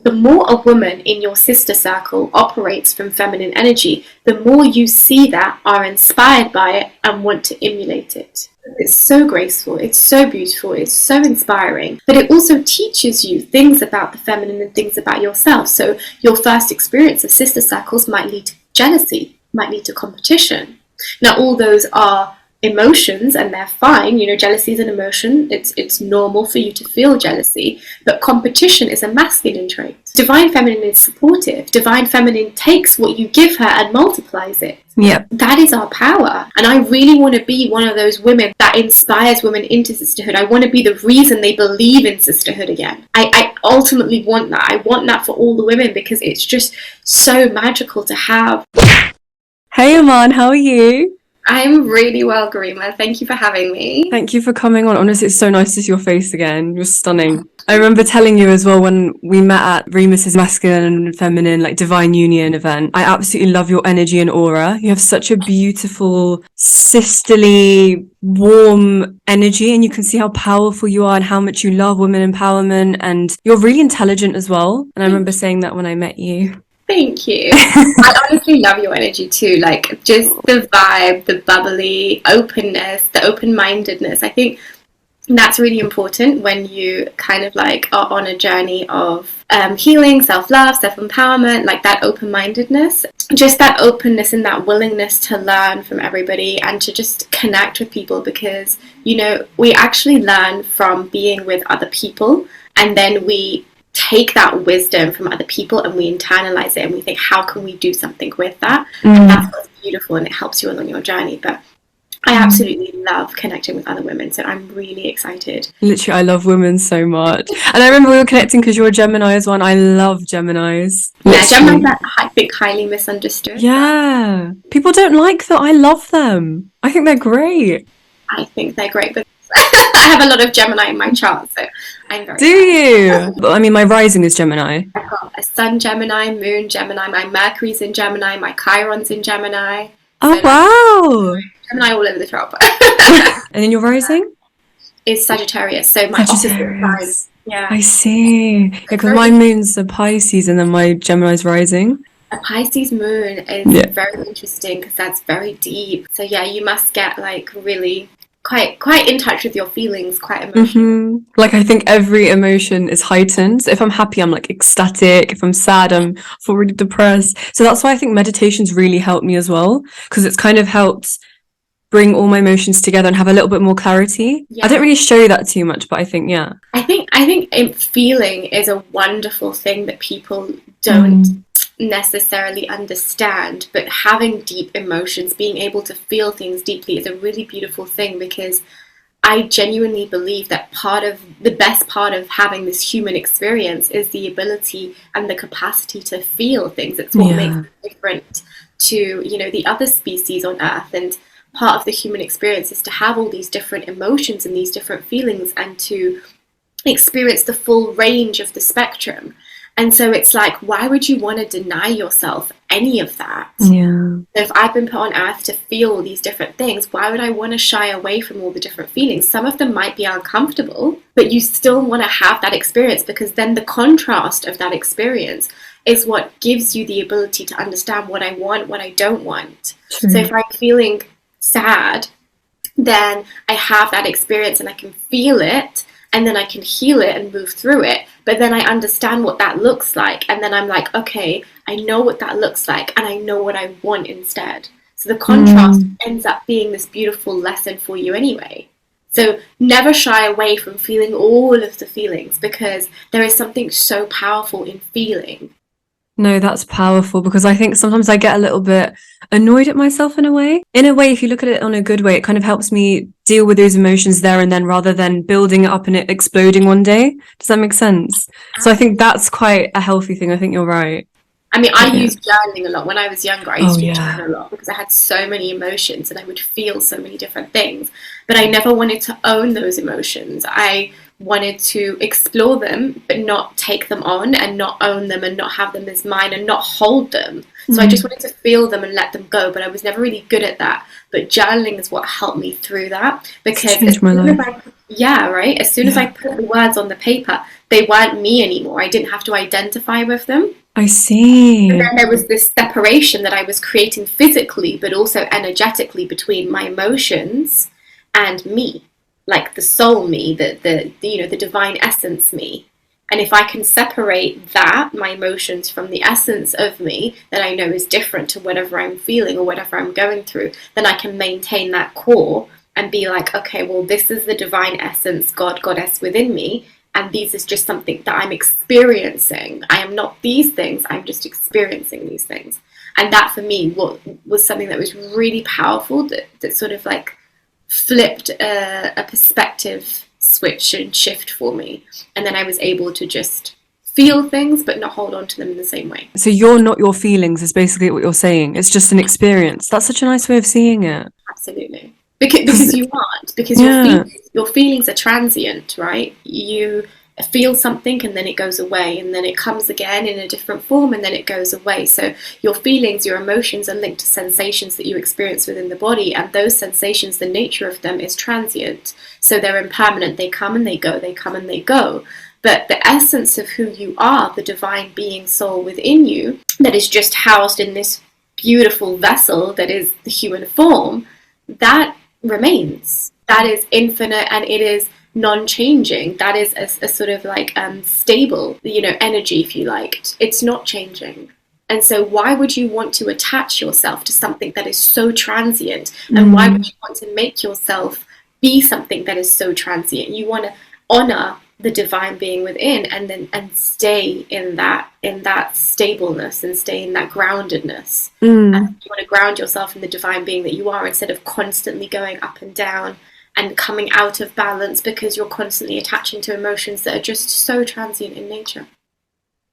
The more a woman in your sister circle operates from feminine energy, the more you see that, are inspired by it, and want to emulate it. It's so graceful, it's so beautiful, it's so inspiring, but it also teaches you things about the feminine and things about yourself. So your first experience of sister circles might lead to jealousy, might lead to competition. Now, all those are emotions and they're fine. Jealousy is an emotion. It's normal for you to feel jealousy, but competition is a masculine trait. Divine Feminine is supportive. Divine Feminine takes what you give her and multiplies it. Yep. That is our power. And I really want to be one of those women that inspires women into sisterhood. I want to be the reason they believe in sisterhood again. I ultimately want that. I want that for all the women, because it's just so magical to have. Hey Iman, how are you? I'm really well, Garima. Thank you for having me. Thank you for coming on. Honestly, it's so nice to see your face again. You're stunning. I remember telling you as well when we met at Remus's Masculine and Feminine, Divine Union event. I absolutely love your energy and aura. You have such a beautiful, sisterly, warm energy, and you can see how powerful you are and how much you love women empowerment, and you're really intelligent as well. And I remember saying that when I met you. Thank you. I honestly love your energy too, just the vibe, the bubbly openness, the open-mindedness. I think that's really important when you kind of are on a journey of healing, self-love, self-empowerment, that open-mindedness, just that openness and that willingness to learn from everybody and to just connect with people, because we actually learn from being with other people, and then we take that wisdom from other people and we internalize it and we think, how can we do something with that? And that's what's beautiful, and it helps you along your journey. But I absolutely love connecting with other women, so I'm really excited. Literally, I love women so much. And I remember we were connecting because you're a Gemini as well, and I love Geminis. Yeah, Geminis are, I think, highly misunderstood. Yeah. People don't like that. I love them. I think they're great. I think they're great, but I have a lot of Gemini in my chart, so I'm very Do you? I mean, my rising is Gemini. I've got a Sun Gemini, Moon Gemini, my Mercury's in Gemini, my Chiron's in Gemini. Oh, so wow. Gemini all over the top. And then your rising? Is Sagittarius, so my opposite sign. Yeah. I see. Yeah, because my moon's a Pisces and then my Gemini's rising. A Pisces moon is very interesting because that's very deep. So yeah, you must get really quite in touch with your feelings, quite emotional. I think every emotion is heightened. So if I'm happy, I'm ecstatic. If I'm sad, I feel really depressed. So that's why I think meditation's really helped me as well, because it's kind of helped bring all my emotions together and have a little bit more clarity. I don't really show that too much, but I think I think feeling is a wonderful thing that people don't necessarily understand, but having deep emotions, being able to feel things deeply, is a really beautiful thing, because I genuinely believe that the best part of having this human experience is the ability and the capacity to feel things. It's what makes it different to the other species on Earth, and part of the human experience is to have all these different emotions and these different feelings and to experience the full range of the spectrum. And so it's why would you want to deny yourself any of that? Yeah. So if I've been put on earth to feel all these different things, why would I want to shy away from all the different feelings? Some of them might be uncomfortable, but you still want to have that experience, because then the contrast of that experience is what gives you the ability to understand what I want, what I don't want. So if I'm feeling sad, then I have that experience and I can feel it, and then I can heal it and move through it. But then I understand what that looks like, and then I'm okay, I know what that looks like, and I know what I want instead. So the contrast ends up being this beautiful lesson for you anyway. So never shy away from feeling all of the feelings, because there is something so powerful in feeling. No, that's powerful, because I think sometimes I get a little bit annoyed at myself in a way. In a way, if you look at it on a good way, it kind of helps me deal with those emotions there and then, rather than building it up and it exploding one day. Does that make sense? So I think that's quite a healthy thing. I think you're right. I mean, I used journaling a lot. When I was younger, I used to journal a lot because I had so many emotions and I would feel so many different things. But I never wanted to own those emotions. I wanted to explore them, but not take them on and not own them and not have them as mine and not hold them. So I just wanted to feel them and let them go, but I was never really good at that. But journaling is what helped me through that, because as soon as I could Yeah, right. As soon as I Yeah. put the words on the paper, they weren't me anymore. I didn't have to identify with them. I And see. then there was this separation that I was creating physically, but also energetically between my emotions and me, like the soul me, the divine essence me. And if I can separate that, my emotions, from the essence of me that I know is different to whatever I'm feeling or whatever I'm going through, then I can maintain that core and be like, okay, well, this is the divine essence, God, goddess within me, and these is just something that I'm experiencing. I am not these things, I'm just experiencing these things. And that for me was something that was really powerful, that sort of like flipped a perspective switch and shift for me. And then I was able to just feel things but not hold on to them in the same way. So you're not your feelings is basically what you're saying. It's just an experience. That's such a nice way of seeing it. Absolutely. Because 'Cause you aren't, because yeah. your feelings are transient, right? You feel something and then it goes away, and then it comes again in a different form, and then it goes away. So your feelings, your emotions are linked to sensations that you experience within the body, and those sensations, the nature of them is transient. So they're impermanent. They come and they go, they come and they go. But the essence of who you are, the divine being soul within you, that is just housed in this beautiful vessel that is the human form, that remains. That is infinite, and it is non-changing. That is a sort of like stable, energy, if you like. It's not changing. And so why would you want to attach yourself to something that is so transient? And why would Mm. you want to make yourself be something that is so transient? You want to honor the divine being within, and stay in that stableness, and stay in that groundedness. And Mm. you want to ground yourself in the divine being that you are, instead of constantly going up and down and coming out of balance because you're constantly attaching to emotions that are just so transient in nature.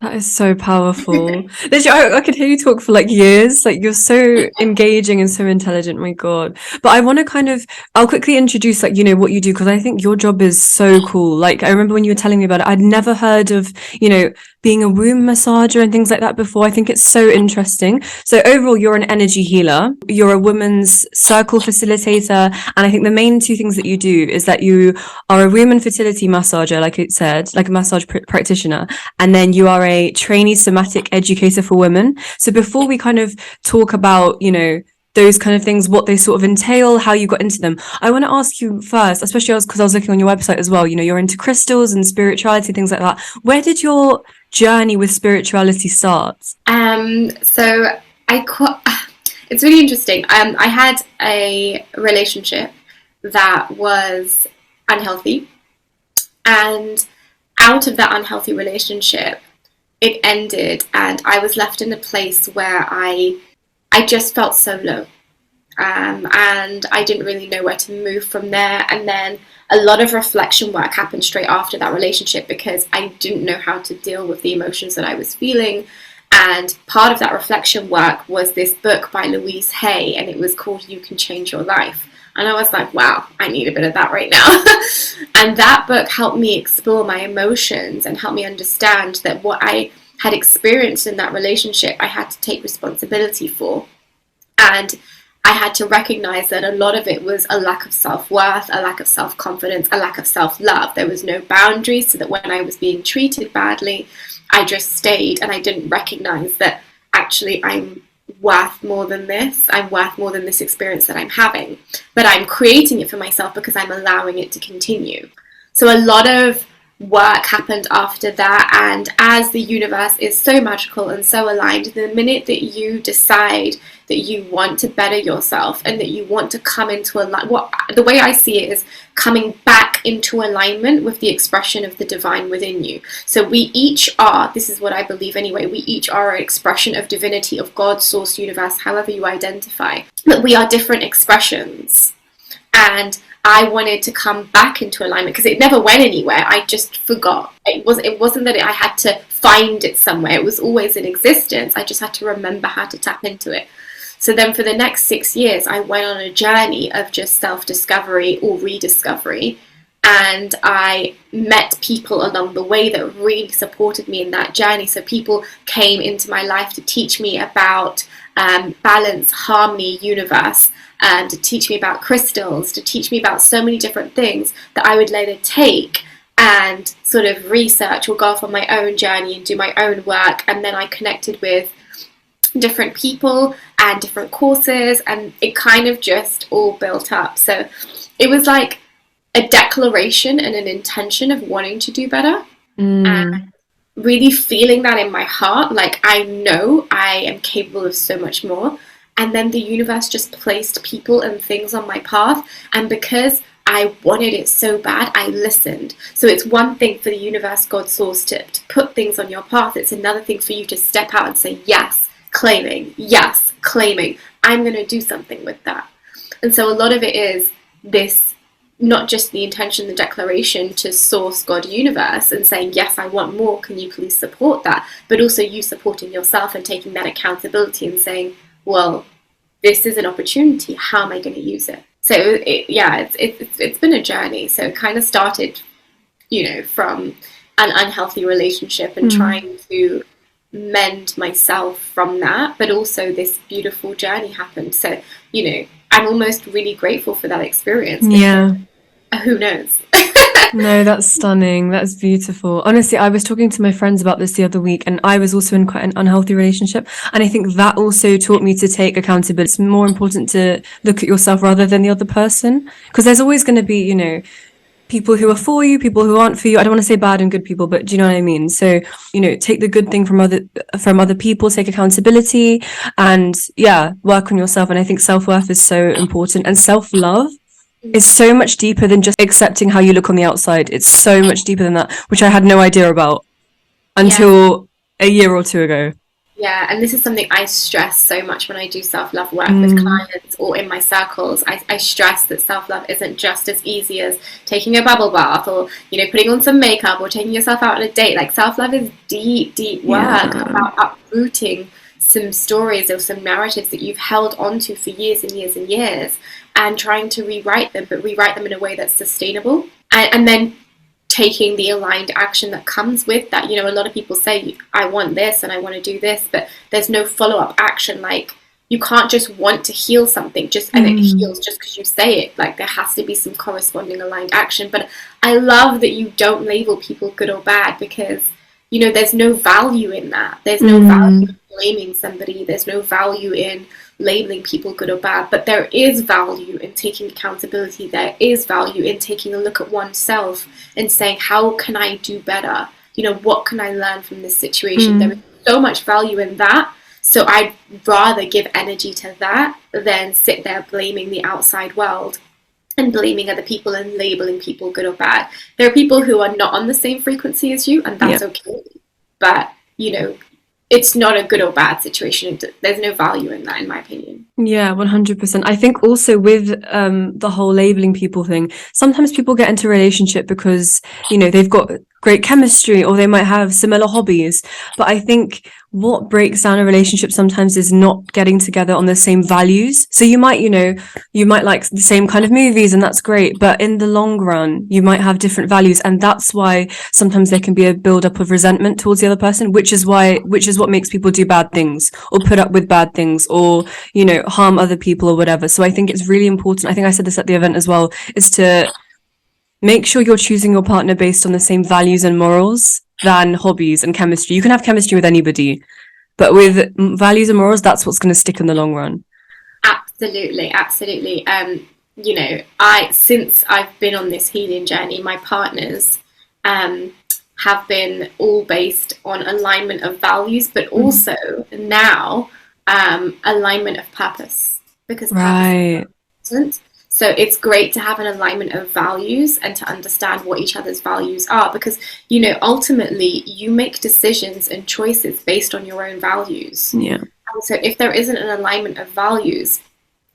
That is so powerful. Literally, I could hear you talk for like years. Like you're so engaging and so intelligent. My God. But I want to I'll quickly introduce like, what you do, because I think your job is so cool. Like I remember when you were telling me about it, I'd never heard of, being a womb massager and things like that before. I think it's so interesting. So overall, you're an energy healer. You're a women's circle facilitator. And I think the main two things that you do is that you are a womb and fertility massager, like it said, like a massage practitioner. And then you are a trainee somatic educator for women. So before we kind of talk about, those kind of things, what they sort of entail, how you got into them, I want to ask you first, especially because I was looking on your website as well, you're into crystals and spirituality, things like that. Where did your journey with spirituality start? So it's really interesting. I had a relationship that was unhealthy, and out of that unhealthy relationship, it ended, and I was left in a place where I just felt so low, and I didn't really know where to move from there. And then a lot of reflection work happened straight after that relationship, because I didn't know how to deal with the emotions that I was feeling. And part of that reflection work was this book by Louise Hay, and it was called You Can Change Your Life. And I was like, wow, I need a bit of that right now. And that book helped me explore my emotions and help me understand that what I had experienced in that relationship, I had to take responsibility for. And I had to recognize that a lot of it was a lack of self-worth, a lack of self-confidence, a lack of self-love. There was no boundaries, so that when I was being treated badly, I just stayed, and I didn't recognize that actually I'm worth more than this. I'm worth more than this experience that I'm having. But I'm creating it for myself because I'm allowing it to continue. So a lot of work happened after that, and as the universe is so magical and so aligned, the minute that you decide that you want to better yourself and that you want to come into the way I see it is coming back into alignment with the expression of the divine within you. So we each are, this is what I believe anyway, we each are an expression of divinity, of God, source, universe, however you identify, but we are different expressions. And I wanted to come back into alignment because it never went anywhere. I just forgot. It wasn't that I had to find it somewhere. It was always in existence. I just had to remember how to tap into it. So then for the next 6 years, I went on a journey of just self-discovery or rediscovery. And I met people along the way that really supported me in that journey. So people came into my life to teach me about balance, harmony, universe. and to teach me about crystals, to teach me about so many different things that I would later take and sort of research or go off on my own journey and do my own work. And then I connected with different people and different courses, and it kind of just all built up. So it was like a declaration and an intention of wanting to do better, and really feeling that in my heart, like I know I am capable of so much more. And then the universe just placed people and things on my path, and because I wanted it so bad, I listened. So it's one thing for the universe, God, source, to put things on your path. It's another thing for you to step out and say, yes, claiming, I'm going to do something with that. And so a lot of it is this, not just the intention, the declaration to source, God, universe, and saying, yes, I want more, can you please support that? But also you supporting yourself and taking that accountability and saying, well, this is an opportunity, how am I going to use it? So it's been a journey. So it kind of started, from an unhealthy relationship and trying to mend myself from that, but also this beautiful journey happened. So, I'm almost really grateful for that experience. Yeah. Who knows? No, that's stunning. That's beautiful. Honestly, I was talking to my friends about this the other week, and I was also in quite an unhealthy relationship. And I think that also taught me to take accountability. It's more important to look at yourself rather than the other person, because there's always going to be, people who are for you, people who aren't for you. I don't want to say bad and good people, but do you know what I mean? So, take the good thing from other people, take accountability, and work on yourself. And I think self-worth is so important, and self-love is so much deeper than just accepting how you look on the outside. It's so much deeper than that, which I had no idea about until a year or two ago. Yeah, and this is something I stress so much when I do self-love work with clients or in my circles. I stress that self-love isn't just as easy as taking a bubble bath or, putting on some makeup or taking yourself out on a date. Like, self-love is deep, deep work about uprooting some stories or some narratives that you've held onto for years and years and years, and trying to rewrite them, but rewrite them in a way that's sustainable. And then taking the aligned action that comes with that. A lot of people say, I want this and I want to do this, but there's no follow-up action. Like, you can't just want to heal something and it heals just because you say it. Like, there has to be some corresponding aligned action. But I love that you don't label people good or bad, because there's no value in that. There's no value in blaming somebody. There's no value in labeling people good or bad. But there is value in taking accountability. There is value in taking a look at oneself and saying, how can I do better? What can I learn from this situation? There is so much value in that. So I'd rather give energy to that than sit there blaming the outside world and blaming other people and labeling people good or bad. There are people who are not on the same frequency as you, and that's okay. But, it's not a good or bad situation. There's no value in that, in my opinion. Yeah, 100%. I think also with the whole labeling people thing, sometimes people get into a relationship because, they've got great chemistry or they might have similar hobbies. But I think what breaks down a relationship sometimes is not getting together on the same values. So you might like the same kind of movies, and that's great. But in the long run, you might have different values. And that's why sometimes there can be a buildup of resentment towards the other person, which is what makes people do bad things or put up with bad things or, harm other people or whatever. So I think it's really important. I think I said this at the event as well, is to make sure you're choosing your partner based on the same values and morals than hobbies and chemistry. You can have chemistry with anybody, but with values and morals, that's what's going to stick in the long run. Absolutely. Since I've been on this healing journey, my partners have been all based on alignment of values, but also now alignment of purpose, because purpose is important. So it's great to have an alignment of values and to understand what each other's values are, because, ultimately you make decisions and choices based on your own values. Yeah. And so if there isn't an alignment of values,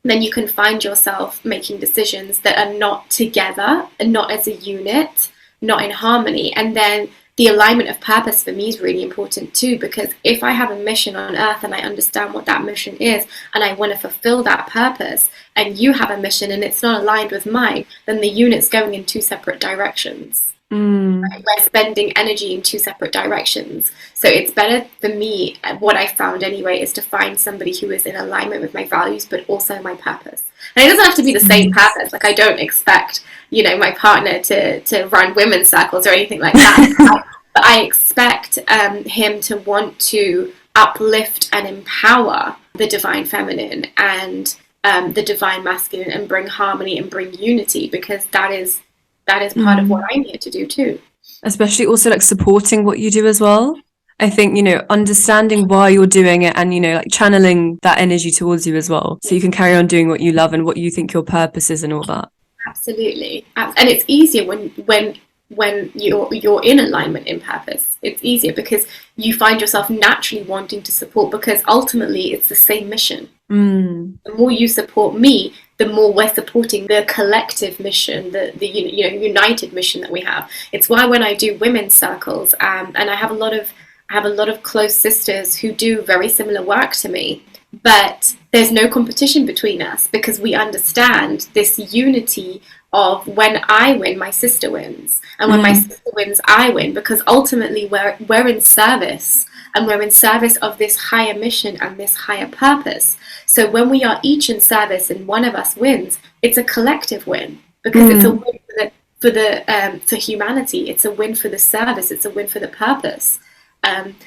then you can find yourself making decisions that are not together and not as a unit, not in harmony. And then the alignment of purpose for me is really important too, because if I have a mission on earth and I understand what that mission is and I want to fulfill that purpose, and you have a mission and it's not aligned with mine, then the unit's going in two separate directions. We're spending energy in two separate directions. So it's better for me, what I found anyway, is to find somebody who is in alignment with my values, but also my purpose. And it doesn't have to be the same purpose. Like, I don't expect, my partner to run women's circles or anything like that. But I expect him to want to uplift and empower the divine feminine and the divine masculine, and bring harmony and bring unity, because that is part of what I'm here to do too. Especially also like supporting what you do as well. I think, understanding why you're doing it, and, like channeling that energy towards you as well. So you can carry on doing what you love and what you think your purpose is and all that. Absolutely. And it's easier when you're in alignment in purpose. It's easier because you find yourself naturally wanting to support, because ultimately it's the same mission. The more you support me, the more we're supporting the collective mission, the united mission that we have. It's why when I do women's circles, and I have a lot of close sisters who do very similar work to me, but there's no competition between us, because we understand this unity of, when I win, my sister wins, and when my sister wins, I win, because ultimately we're in service, and we're in service of this higher mission and this higher purpose. So when we are each in service and one of us wins, it's a collective win, because it's a win for humanity. It's a win for the service. It's a win for the purpose.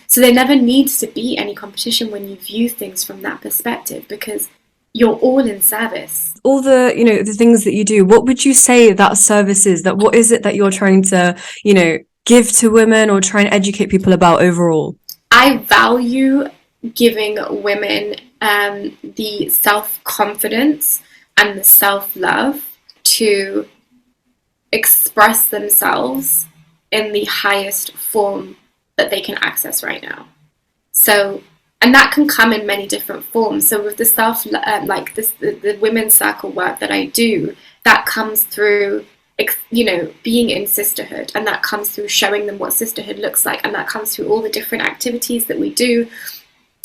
So there never needs to be any competition when you view things from that perspective, because you're all in service. All the, the things that you do, what would you say that service is? That what is it that you're trying to, give to women or try and educate people about overall? I value giving women the self-confidence and the self-love to express themselves in the highest form that they can access right now. So, and that can come in many different forms. So with the the women's circle work that I do, that comes through being in sisterhood, and that comes through showing them what sisterhood looks like, and that comes through all the different activities that we do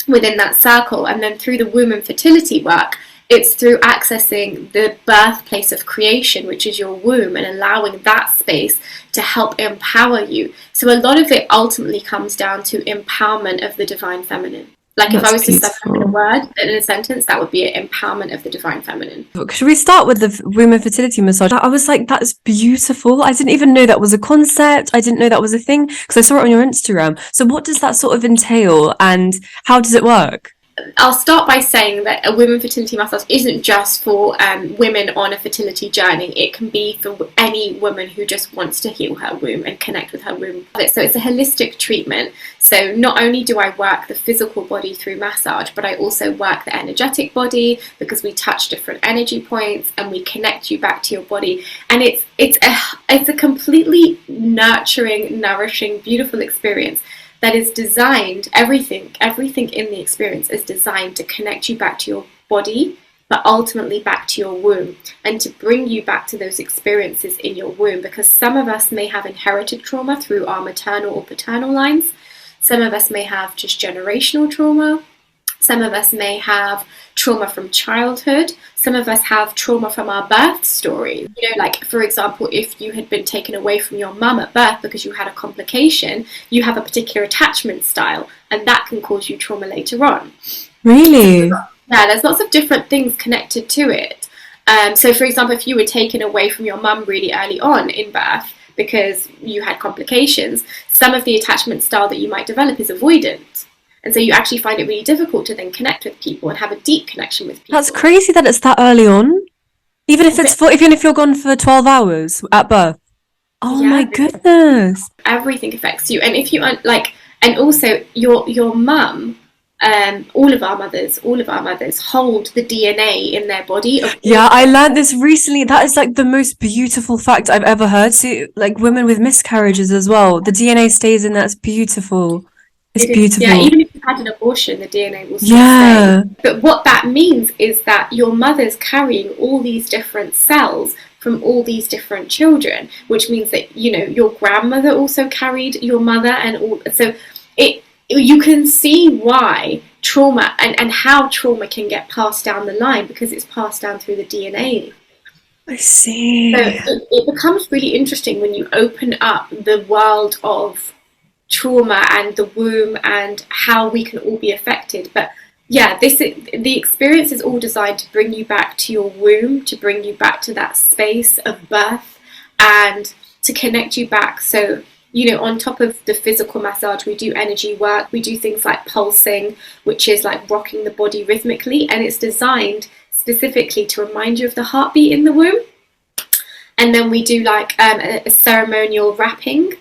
within that circle. And then through the womb and fertility work, it's through accessing the birthplace of creation, which is your womb, and allowing that space to help empower you. So a lot of it ultimately comes down to empowerment of the divine feminine. Like, if I was to sum up in a word, in a sentence, that would be an empowerment of the divine feminine. Should we start with the womb and fertility massage? I was like, that's beautiful. I didn't even know that was a concept. I didn't know that was a thing, because I saw it on your Instagram. So what does that sort of entail, and how does it work? I'll start by saying that a women fertility massage isn't just for women on a fertility journey. It can be for any woman who just wants to heal her womb and connect with her womb. So it's a holistic treatment. So not only do I work the physical body through massage, but I also work the energetic body, because we touch different energy points and we connect you back to your body. And it's a completely nurturing, nourishing, beautiful experience that is designed, everything in the experience is designed to connect you back to your body, but ultimately back to your womb, and to bring you back to those experiences in your womb, because some of us may have inherited trauma through our maternal or paternal lines. Some of us may have just generational trauma. Some of us may have trauma from childhood. Some of us have trauma from our birth story. Like, for example, if you had been taken away from your mum at birth because you had a complication, you have a particular attachment style, and that can cause you trauma later on. Really? Yeah, there's lots of different things connected to it. So, for example, if you were taken away from your mum really early on in birth because you had complications, some of the attachment style that you might develop is avoidant. And so you actually find it really difficult to then connect with people and have a deep connection with people. That's crazy that it's that early on. Even if you're gone for 12 hours at birth. Oh my goodness. Everything affects you. And if you aren't and also your mum, all of our mothers hold the DNA in their body. Yeah, I learned this recently. That is like the most beautiful fact I've ever heard. So, like, women with miscarriages as well, the DNA stays in. That's beautiful. It's beautiful. Yeah, even if you've had an abortion, the DNA will still stay. But what that means is that your mother's carrying all these different cells from all these different children, which means that, your grandmother also carried your mother, and all. So you can see why trauma and how trauma can get passed down the line, because it's passed down through the DNA. I So see. it becomes really interesting when you open up the world of trauma and the womb and how we can all be affected. But yeah, the experience is all designed to bring you back to your womb, to bring you back to that space of birth, and to connect you back. So, on top of the physical massage, we do energy work. We do things like pulsing, which is like rocking the body rhythmically, and it's designed specifically to remind you of the heartbeat in the womb. And then we do like a ceremonial wrapping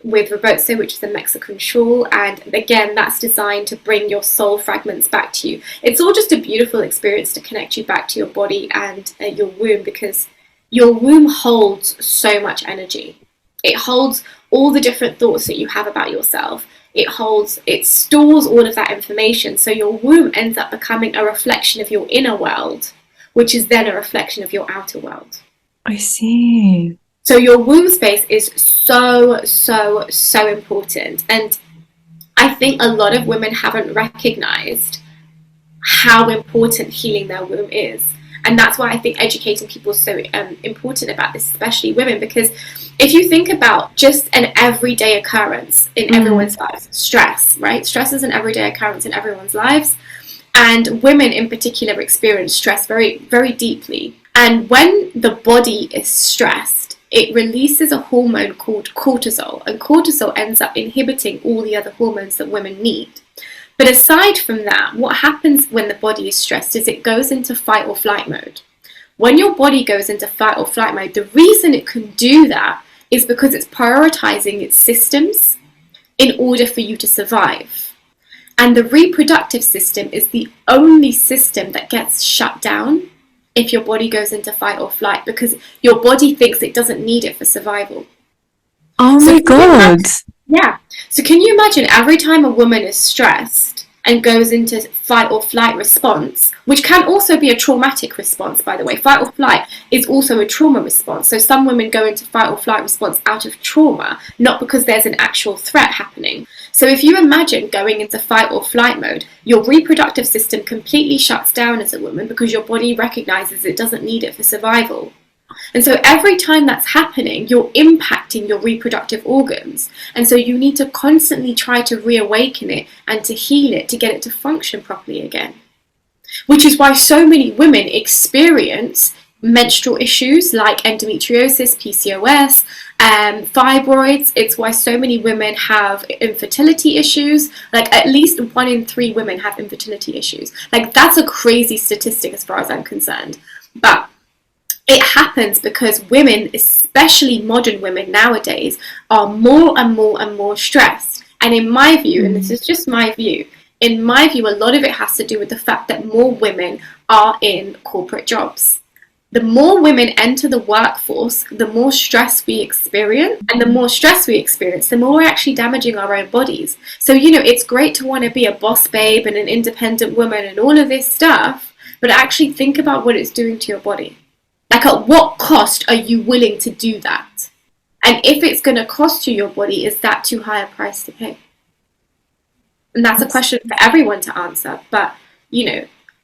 with rebozo, which is a Mexican shawl, and again, that's designed to bring your soul fragments back to you. It's all just a beautiful experience to connect you back to your body and your womb, because your womb holds so much energy. It holds all the different thoughts that you have about yourself. It stores all of that information. So your womb ends up becoming a reflection of your inner world, which is then a reflection of your outer world. I see. So your womb space is so, so, so important. And I think a lot of women haven't recognized how important healing their womb is. And that's why I think educating people is so important about this, especially women, because if you think about just an everyday occurrence in everyone's lives, stress, right? Stress is an everyday occurrence in everyone's lives. And women in particular experience stress very, very deeply. And when the body is stressed, it releases a hormone called cortisol, and cortisol ends up inhibiting all the other hormones that women need. But aside from that, what happens when the body is stressed is it goes into fight or flight mode. When your body goes into fight or flight mode, the reason it can do that is because it's prioritizing its systems in order for you to survive. And the reproductive system is the only system that gets shut down if your body goes into fight or flight, because your body thinks it doesn't need it for survival. Oh my God. Yeah. So can you imagine every time a woman is stressed and goes into fight or flight response, which can also be a traumatic response, by the way. Fight or flight is also a trauma response. So some women go into fight or flight response out of trauma, not because there's an actual threat happening. So if you imagine going into fight or flight mode, your reproductive system completely shuts down as a woman because your body recognizes it doesn't need it for survival. And so every time that's happening, you're impacting your reproductive organs. And so you need to constantly try to reawaken it and to heal it to get it to function properly again. Which is why so many women experience menstrual issues like endometriosis, PCOS, fibroids. It's why so many women have infertility issues. Like at least 1 in 3 women have infertility issues. Like that's a crazy statistic as far as I'm concerned. But it happens because women, especially modern women nowadays, are more and more and more stressed. And in my view, and this is just my view, in my view, a lot of it has to do with the fact that more women are in corporate jobs. The more women enter the workforce, the more stress we experience. And the more stress we experience, the more we're actually damaging our own bodies. So, it's great to want to be a boss babe and an independent woman and all of this stuff, but actually think about what it's doing to your body. Like, at what cost are you willing to do that? And if it's going to cost you your body, is that too high a price to pay? And that's a question for everyone to answer. But,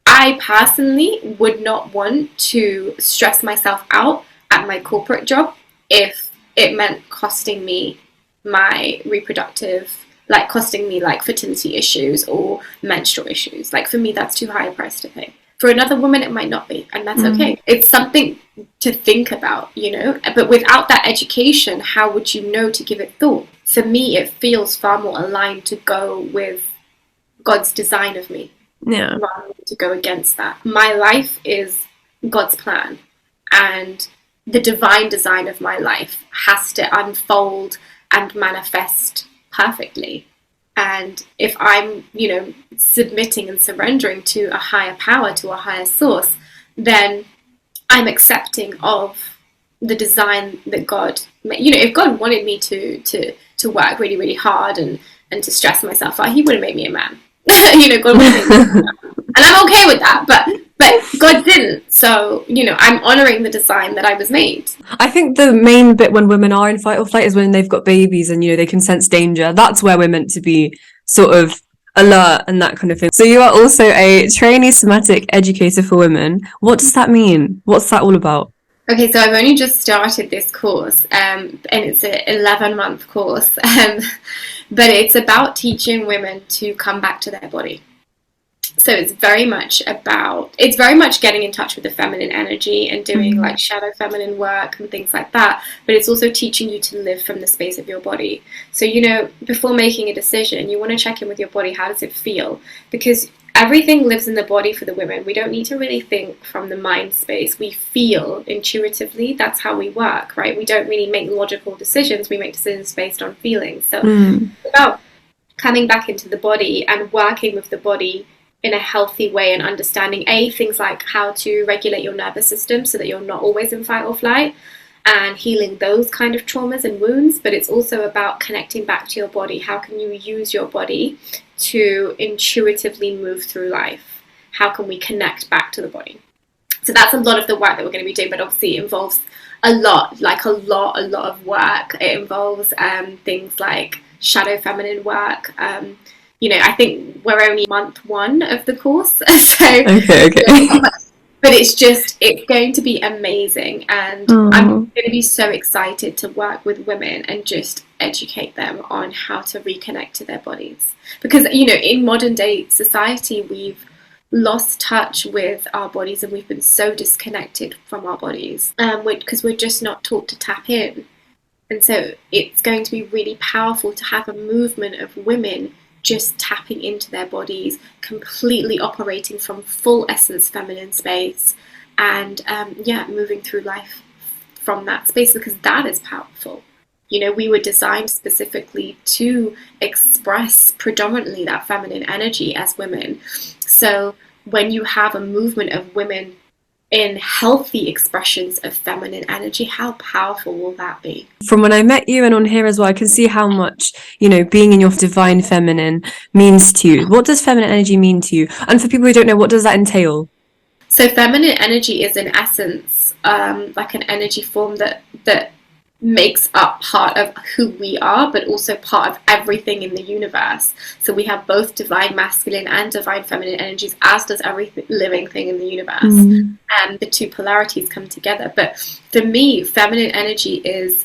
I personally would not want to stress myself out at my corporate job if it meant costing me my reproductive, like costing me like fertility issues or menstrual issues. Like for me, that's too high a price to pay. For another woman, it might not be, and that's okay. It's something to think about, But without that education, how would you know to give it thought? For me, it feels far more aligned to go with God's design of me, rather than to go against that. My life is God's plan, and the divine design of my life has to unfold and manifest perfectly. And if I'm, submitting and surrendering to a higher power, to a higher source, then I'm accepting of the design that God, if God wanted me to work really, really hard and to stress myself out, he would have made me a man. God would have made me a man. And I'm okay with that, but God didn't. So, I'm honoring the design that I was made. I think the main bit when women are in fight or flight is when they've got babies and, they can sense danger. That's where we're meant to be sort of alert and that kind of thing. So you are also a trainee somatic educator for women. What does that mean? What's that all about? Okay, so I've only just started this course, and it's an 11-month course, but it's about teaching women to come back to their body. So it's very much getting in touch with the feminine energy and doing like shadow feminine work and things like that. But it's also teaching you to live from the space of your body. So, before making a decision, you want to check in with your body. How does it feel? Because everything lives in the body for the women. We don't need to really think from the mind space. We feel intuitively. That's how we work, right? We don't really make logical decisions. We make decisions based on feelings. So it's about coming back into the body and working with the body in a healthy way and understanding things like how to regulate your nervous system so that you're not always in fight or flight, and healing those kind of traumas and wounds. But it's also about connecting back to your body. How can you use your body to intuitively move through life? How can we connect back to the body? So that's a lot of the work that we're going to be doing, but obviously it involves a lot of work. It involves things like shadow feminine work. I think we're only month 1 of the course, so okay. But it's going to be amazing, and I'm going to be so excited to work with women and just educate them on how to reconnect to their bodies. Because, in modern day society, we've lost touch with our bodies and we've been so disconnected from our bodies because we're just not taught to tap in. And so it's going to be really powerful to have a movement of women just tapping into their bodies, completely operating from full essence feminine space, and moving through life from that space, because that is powerful. We were designed specifically to express predominantly that feminine energy as women. So when you have a movement of women in healthy expressions of feminine energy, how powerful will that be? From when I met you and on here as well, I can see how much, being in your divine feminine means to you. What does feminine energy mean to you? And for people who don't know, what does that entail? So feminine energy is in essence like an energy form that makes up part of who we are, but also part of everything in the universe. So we have both divine masculine and divine feminine energies, as does every living thing in the universe. And the two polarities come together. But for me, feminine energy is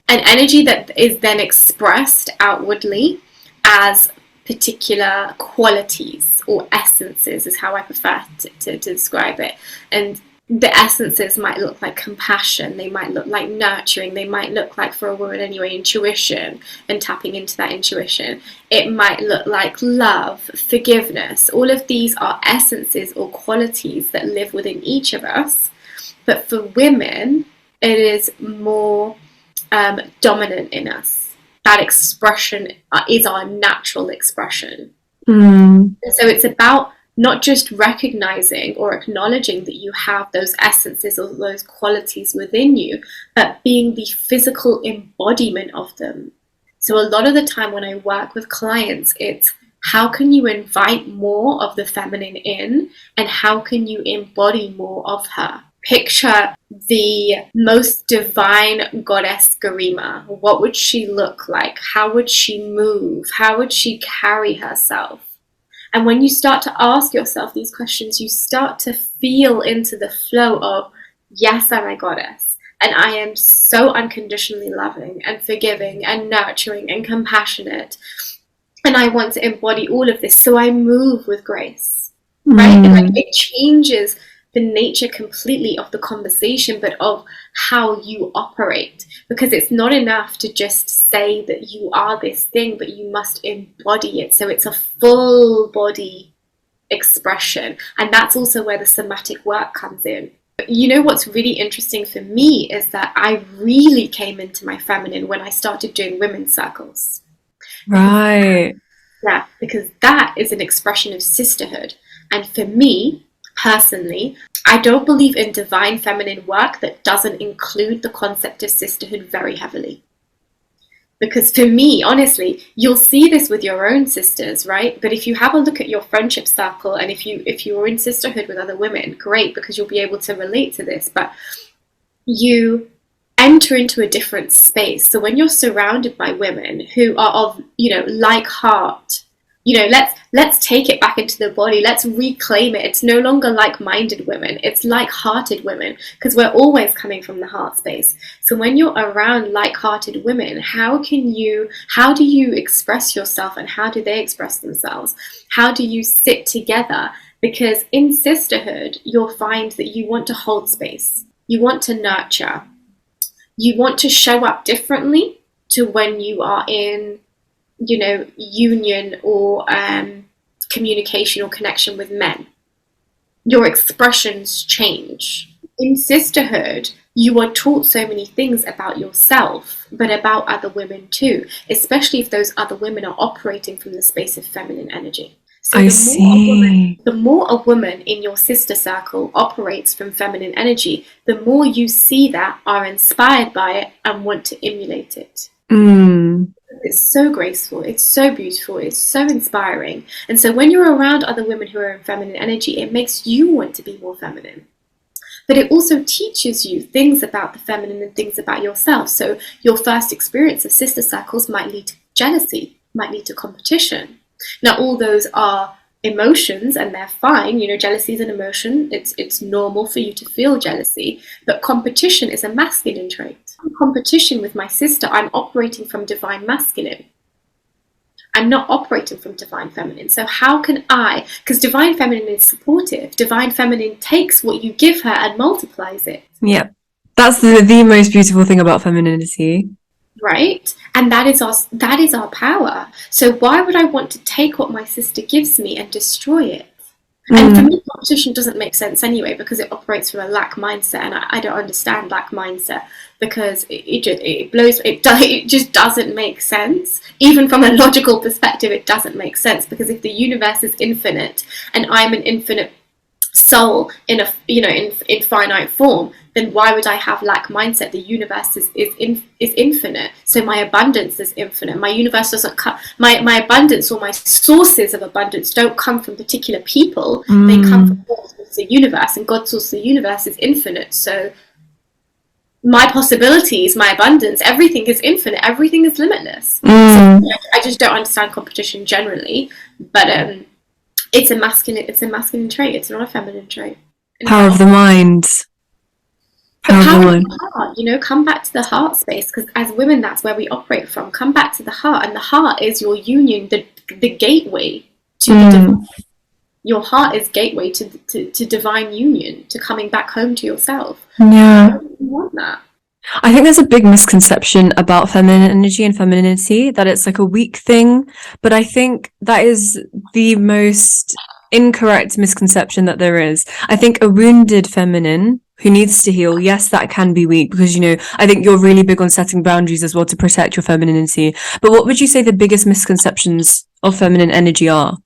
an energy that is then expressed outwardly as particular qualities or essences, is how I prefer to describe it. And the essences might look like compassion, they might look like nurturing, they might look like, for a woman anyway, intuition and tapping into that intuition. It might look like love, forgiveness. All of these are essences or qualities that live within each of us. But for women, it is more dominant in us. That expression is our natural expression. And so it's about not just recognizing or acknowledging that you have those essences or those qualities within you, but being the physical embodiment of them. So a lot of the time when I work with clients, it's how can you invite more of the feminine in, and how can you embody more of her? Picture the most divine goddess Garima. What would she look like? How would she move? How would she carry herself? And when you start to ask yourself these questions, you start to feel into the flow of, yes, I'm a goddess, and I am so unconditionally loving and forgiving and nurturing and compassionate, and I want to embody all of this, so I move with grace, right? And it changes the nature completely of the conversation, but of how you operate, because it's not enough to just say that you are this thing, but you must embody it. So it's a full body expression, and that's also where the somatic work comes in. What's really interesting for me is that I really came into my feminine when I started doing women's circles. Right. Yeah, because that is an expression of sisterhood. And for me, personally, I don't believe in divine feminine work that doesn't include the concept of sisterhood very heavily. Because for me, honestly, you'll see this with your own sisters, right? But if you have a look at your friendship circle, and if you're in sisterhood with other women, great, because you'll be able to relate to this. But you enter into a different space. So when you're surrounded by women who are of, like heart, Let's take it back into the body. Let's reclaim it. It's no longer like-minded women, it's like-hearted women, because we're always coming from the heart space. So when you're around like-hearted women, how do you express yourself, and how do they express themselves? How do you sit together? Because in sisterhood, you'll find that you want to hold space, you want to nurture, you want to show up differently to when you are in union or communication or connection with men. Your expressions change. In sisterhood, you are taught so many things about yourself, but about other women too, especially if those other women are operating from the space of feminine energy. So the more a woman in your sister circle operates from feminine energy, the more you see that, are inspired by it, and want to emulate it. It's so graceful, it's so beautiful, it's so inspiring. And so when you're around other women who are in feminine energy, it makes you want to be more feminine. But it also teaches you things about the feminine and things about yourself. So your first experience of sister circles might lead to jealousy, might lead to competition. Now, all those are emotions and they're fine. Jealousy is an emotion. It's normal for you to feel jealousy. But competition is a masculine trait. In competition with my sister, I'm operating from divine masculine. I'm not operating from divine feminine. So how can I, because divine feminine is supportive, divine feminine takes what you give her and multiplies it. Yeah, that's the most beautiful thing about femininity. Right? And that is our power. So why would I want to take what my sister gives me and destroy it? And for me, competition doesn't make sense anyway, because it operates from a lack mindset, and I don't understand lack mindset, because it just doesn't make sense. Even from a logical perspective, it doesn't make sense, because if the universe is infinite and I'm an infinite soul in finite form, then why would I have lack mindset? The universe is infinite, so my abundance is infinite. My universe doesn't my abundance, or my sources of abundance, don't come from particular people. They come from God's source, the universe, and God's source, the universe, is infinite. So my possibilities, my abundance, everything is infinite. Everything is limitless. So I just don't understand competition generally, but it's a masculine trait. It's not a feminine trait. Power of the mind. Power of the heart. Come back to the heart space, because as women, that's where we operate from. Come back to the heart, and the heart is your union, the gateway to the divine. Your heart is gateway to divine union, to coming back home to yourself. Yeah. You want that. I think there's a big misconception about feminine energy and femininity, that it's like a weak thing, but I think that is the most incorrect misconception that there is. I think a wounded feminine who needs to heal, yes, that can be weak, because I think you're really big on setting boundaries as well to protect your femininity. But what would you say the biggest misconceptions of feminine energy are?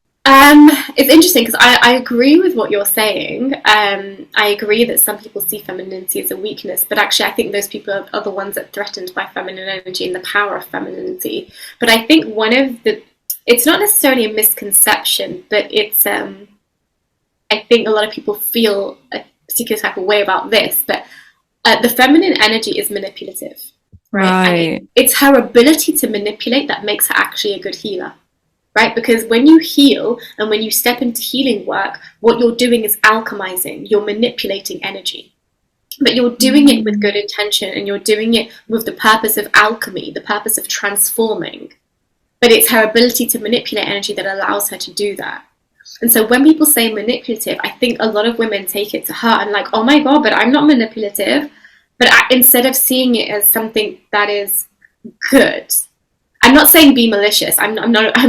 It's interesting, because I agree with what you're saying. I agree that some people see femininity as a weakness, but actually I think those people are the ones that are threatened by feminine energy and the power of femininity. But I think it's not necessarily a misconception, but it's I think a lot of people feel a particular type of way about this, but the feminine energy is manipulative, right? And it's her ability to manipulate that makes her actually a good healer. Right? Because when you heal and when you step into healing work, what you're doing is alchemizing. You're manipulating energy. But you're doing it with good intention, and you're doing it with the purpose of alchemy, the purpose of transforming. But it's her ability to manipulate energy that allows her to do that. And so when people say manipulative, I think a lot of women take it to heart and like, oh my God, but I'm not manipulative. But instead of seeing it as something that is good, I'm not saying be malicious. I'm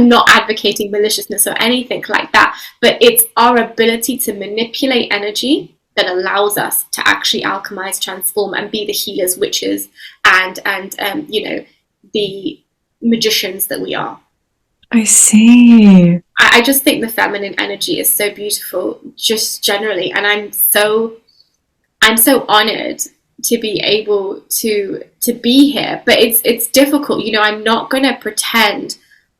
not advocating maliciousness or anything like that. But it's our ability to manipulate energy that allows us to actually alchemize, transform, and be the healers, witches, and the magicians that we are. I see. I just think the feminine energy is so beautiful, just generally, and I'm so honored to be able to be here. But it's difficult. I'm not going to pretend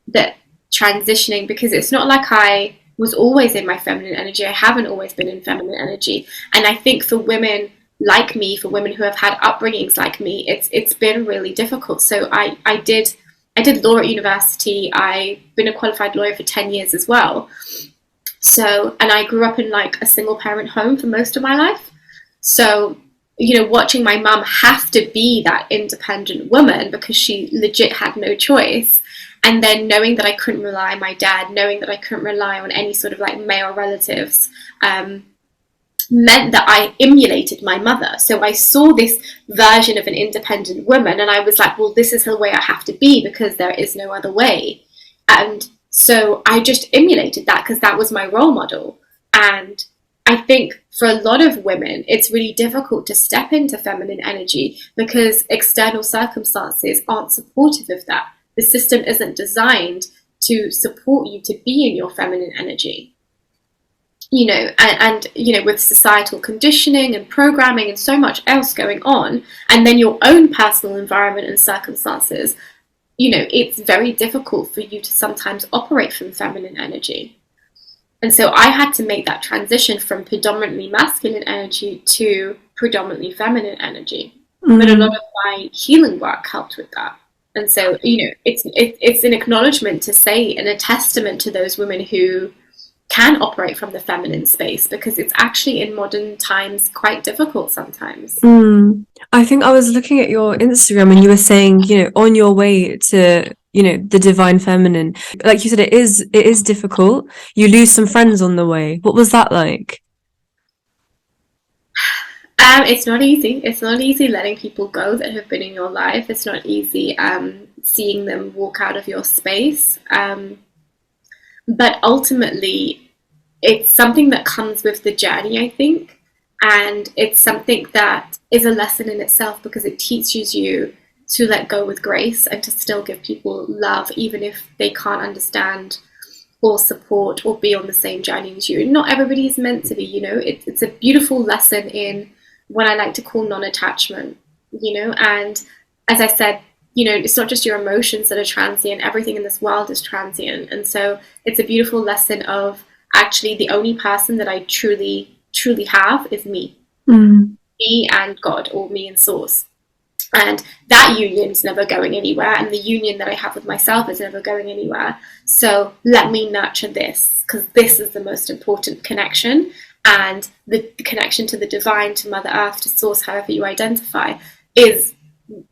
that transitioning, because it's not like I was always in my feminine energy. I haven't always been in feminine energy. And I think for women like me, for women who have had upbringings like me, it's been really difficult. So I did I did law at university. I've been a qualified lawyer for 10 years as well. So, and I grew up in like a single parent home for most of my life. So, you know, watching my mum have to be that independent woman because she legit had no choice. And then knowing that I couldn't rely on my dad, knowing that I couldn't rely on any sort of like male relatives, meant that I emulated my mother. So I saw this version of an independent woman and I was like, well, this is the way I have to be because there is no other way. And so I just emulated that because that was my role model. And I think for a lot of women, it's really difficult to step into feminine energy because external circumstances aren't supportive of that. The system isn't designed to support you to be in your feminine energy. You know, and you know, with societal conditioning and programming and so much else going on, and then your own personal environment and circumstances, you know, it's very difficult for you to sometimes operate from feminine energy. And so I had to make that transition from predominantly masculine energy to predominantly feminine energy. But a lot of my healing work helped with that. And so, you know, it's an acknowledgement to say and a testament to those women who can operate from the feminine space, because it's actually in modern times quite difficult sometimes. I think I was looking at your Instagram and you were saying, you know, on your way to, you know, the divine feminine, like you said, it is difficult. You lose some friends on the way. What was that like? It's not easy. It's not easy letting people go that have been in your life. It's not easy seeing them walk out of your space. But ultimately, it's something that comes with the journey, I think. And it's something that is a lesson in itself because it teaches you to let go with grace and to still give people love, even if they can't understand or support or be on the same journey as you. Not everybody is meant to be, you know. It's a beautiful lesson in what I like to call non-attachment, you know. And as I said, you know, it's not just your emotions that are transient. Everything in this world is transient. And so it's a beautiful lesson of actually the only person that I truly have is me. Me and God, or me and Source. And that union's never going anywhere. And the union that I have with myself is never going anywhere. So let me nurture this, because this is the most important connection. And the connection to the divine, to Mother Earth, to Source, however you identify, is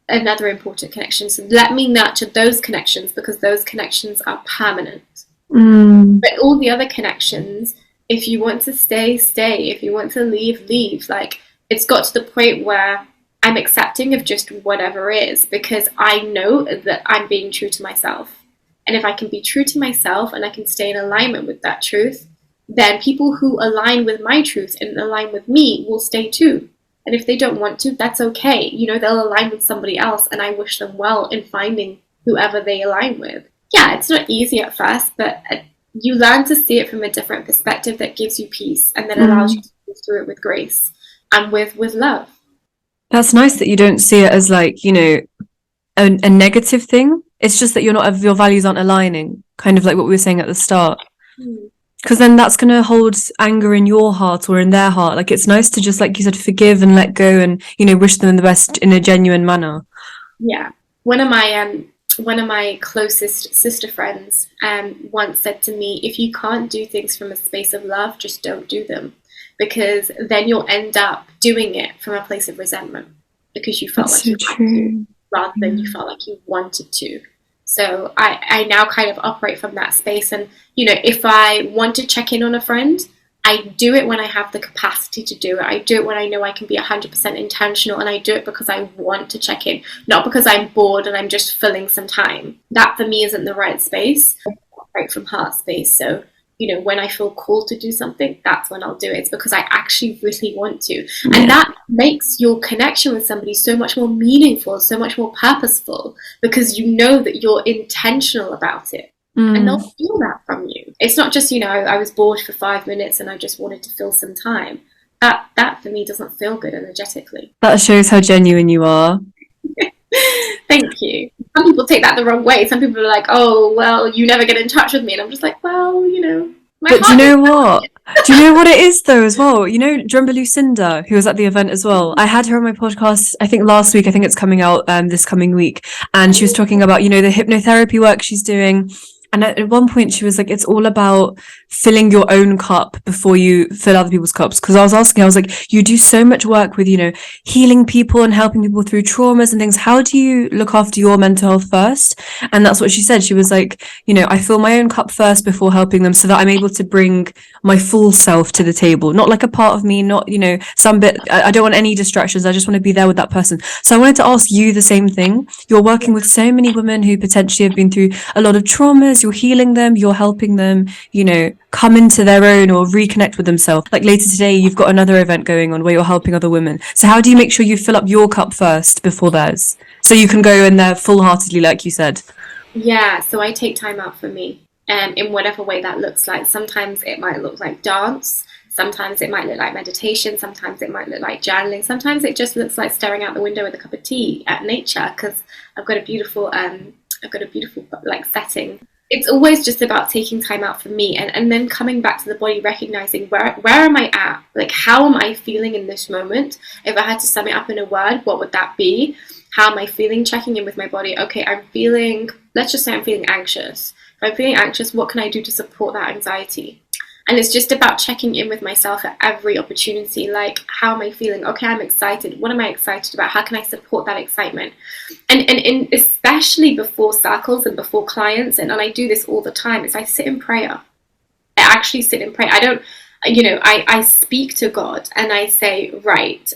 another important connection. So let me nurture those connections because those connections are permanent. But all the other connections, if you want to stay, stay. If you want to leave, leave. Like, it's got to the point where I'm accepting of just whatever is, because I know that I'm being true to myself. And if I can be true to myself and I can stay in alignment with that truth, then people who align with my truth and align with me will stay too. And if they don't want to, that's okay. You know, they'll align with somebody else, and I wish them well in finding whoever they align with. Yeah, it's not easy at first, but you learn to see it from a different perspective that gives you peace and then allows you to move through it with grace and with love. That's nice that you don't see it as like, you know, a negative thing. It's just that your values aren't aligning, kind of like what we were saying at the start. Because then that's going to hold anger in your heart or in their heart. Like, it's nice to just, like you said, forgive and let go and, you know, wish them the best in a genuine manner. Yeah. One of my closest sister friends once said to me, if you can't do things from a space of love, just don't do them. Because then you'll end up doing it from a place of resentment because you felt like you had to, rather than you felt like you wanted to. So I now kind of operate from that space. And, you know, if I want to check in on a friend, I do it when I have the capacity to do it. I do it when I know I can be 100% intentional, and I do it because I want to check in, not because I'm bored and I'm just filling some time. That for me isn't the right space. I operate from heart space. So, you know, when I feel called to do something, that's when I'll do it. It's because I actually really want to. And that makes your connection with somebody so much more meaningful, so much more purposeful, because you know that you're intentional about it. And they'll feel that from you. It's not just, you know, I was bored for 5 minutes and I just wanted to fill some time. That for me doesn't feel good energetically. That shows how genuine you are. Thank you. Some people take that the wrong way. Some people are like, oh, well, you never get in touch with me. And I'm just like, well, you know. But do you know what? Do you know what it is though as well? You know, do you remember Lucinda, who was at the event as well? I had her on my podcast, I think last week. I think it's coming out this coming week. And she was talking about, you know, the hypnotherapy work she's doing. And at one point she was like, it's all about filling your own cup before you fill other people's cups. Because I was asking, I was like, you do so much work with, you know, healing people and helping people through traumas and things. How do you look after your mental health first? And that's what she said. She was like, you know, I fill my own cup first before helping them so that I'm able to bring my full self to the table, not like a part of me, not, you know, some bit. I don't want any distractions. I just want to be there with that person. So I wanted to ask you the same thing. You're working with so many women who potentially have been through a lot of traumas. You're healing them, you're helping them, you know, come into their own or reconnect with themselves. Like later today, you've got another event going on where you're helping other women. So how do you make sure you fill up your cup first before theirs? So you can go in there full-heartedly, like you said. Yeah, so I take time out for me, in whatever way that looks like. Sometimes it might look like dance. Sometimes it might look like meditation. Sometimes it might look like journaling. Sometimes it just looks like staring out the window with a cup of tea at nature, because I've got a beautiful like setting. It's always just about taking time out for me, and then coming back to the body, recognizing where am I at? Like, how am I feeling in this moment? If I had to sum it up in a word, what would that be? How am I feeling? Checking in with my body. Okay, let's just say I'm feeling anxious. If I'm feeling anxious, what can I do to support that anxiety? And it's just about checking in with myself at every opportunity. Like, how am I feeling? Okay, I'm excited. What am I excited about? How can I support that excitement? And especially before circles and before clients, and I do this all the time, is I sit in prayer. I actually sit in prayer. I don't, I speak to God and I say, right,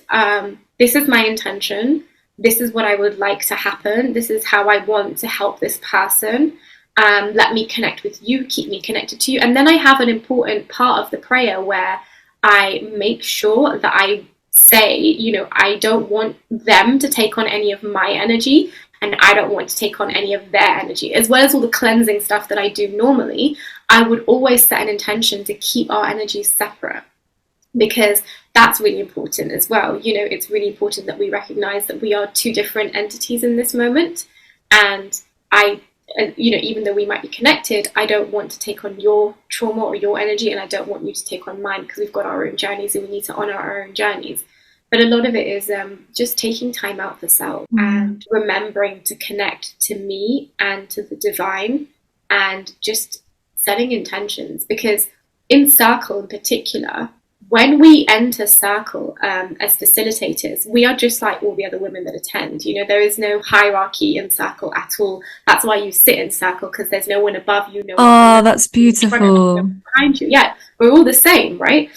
this is my intention. This is what I would like to happen. This is how I want to help this person. Let me connect with you, keep me connected to you. And then I have an important part of the prayer where I make sure that I say, I don't want them to take on any of my energy, and I don't want to take on any of their energy. As well as all the cleansing stuff that I do normally, I would always set an intention to keep our energies separate, because that's really important as well. It's really important that we recognize that we are two different entities in this moment. And even though we might be connected, I don't want to take on your trauma or your energy, and I don't want you to take on mine, because we've got our own journeys and we need to honor our own journeys. But a lot of it is just taking time out for self and remembering to connect to me and to the divine, and just setting intentions. Because in circle in particular, when we enter circle as facilitators, we are just like all the other women that attend. There is no hierarchy in circle at all. That's why you sit in circle, because there's no one above you. That's beautiful. Behind you. Yeah, we're all the same, right?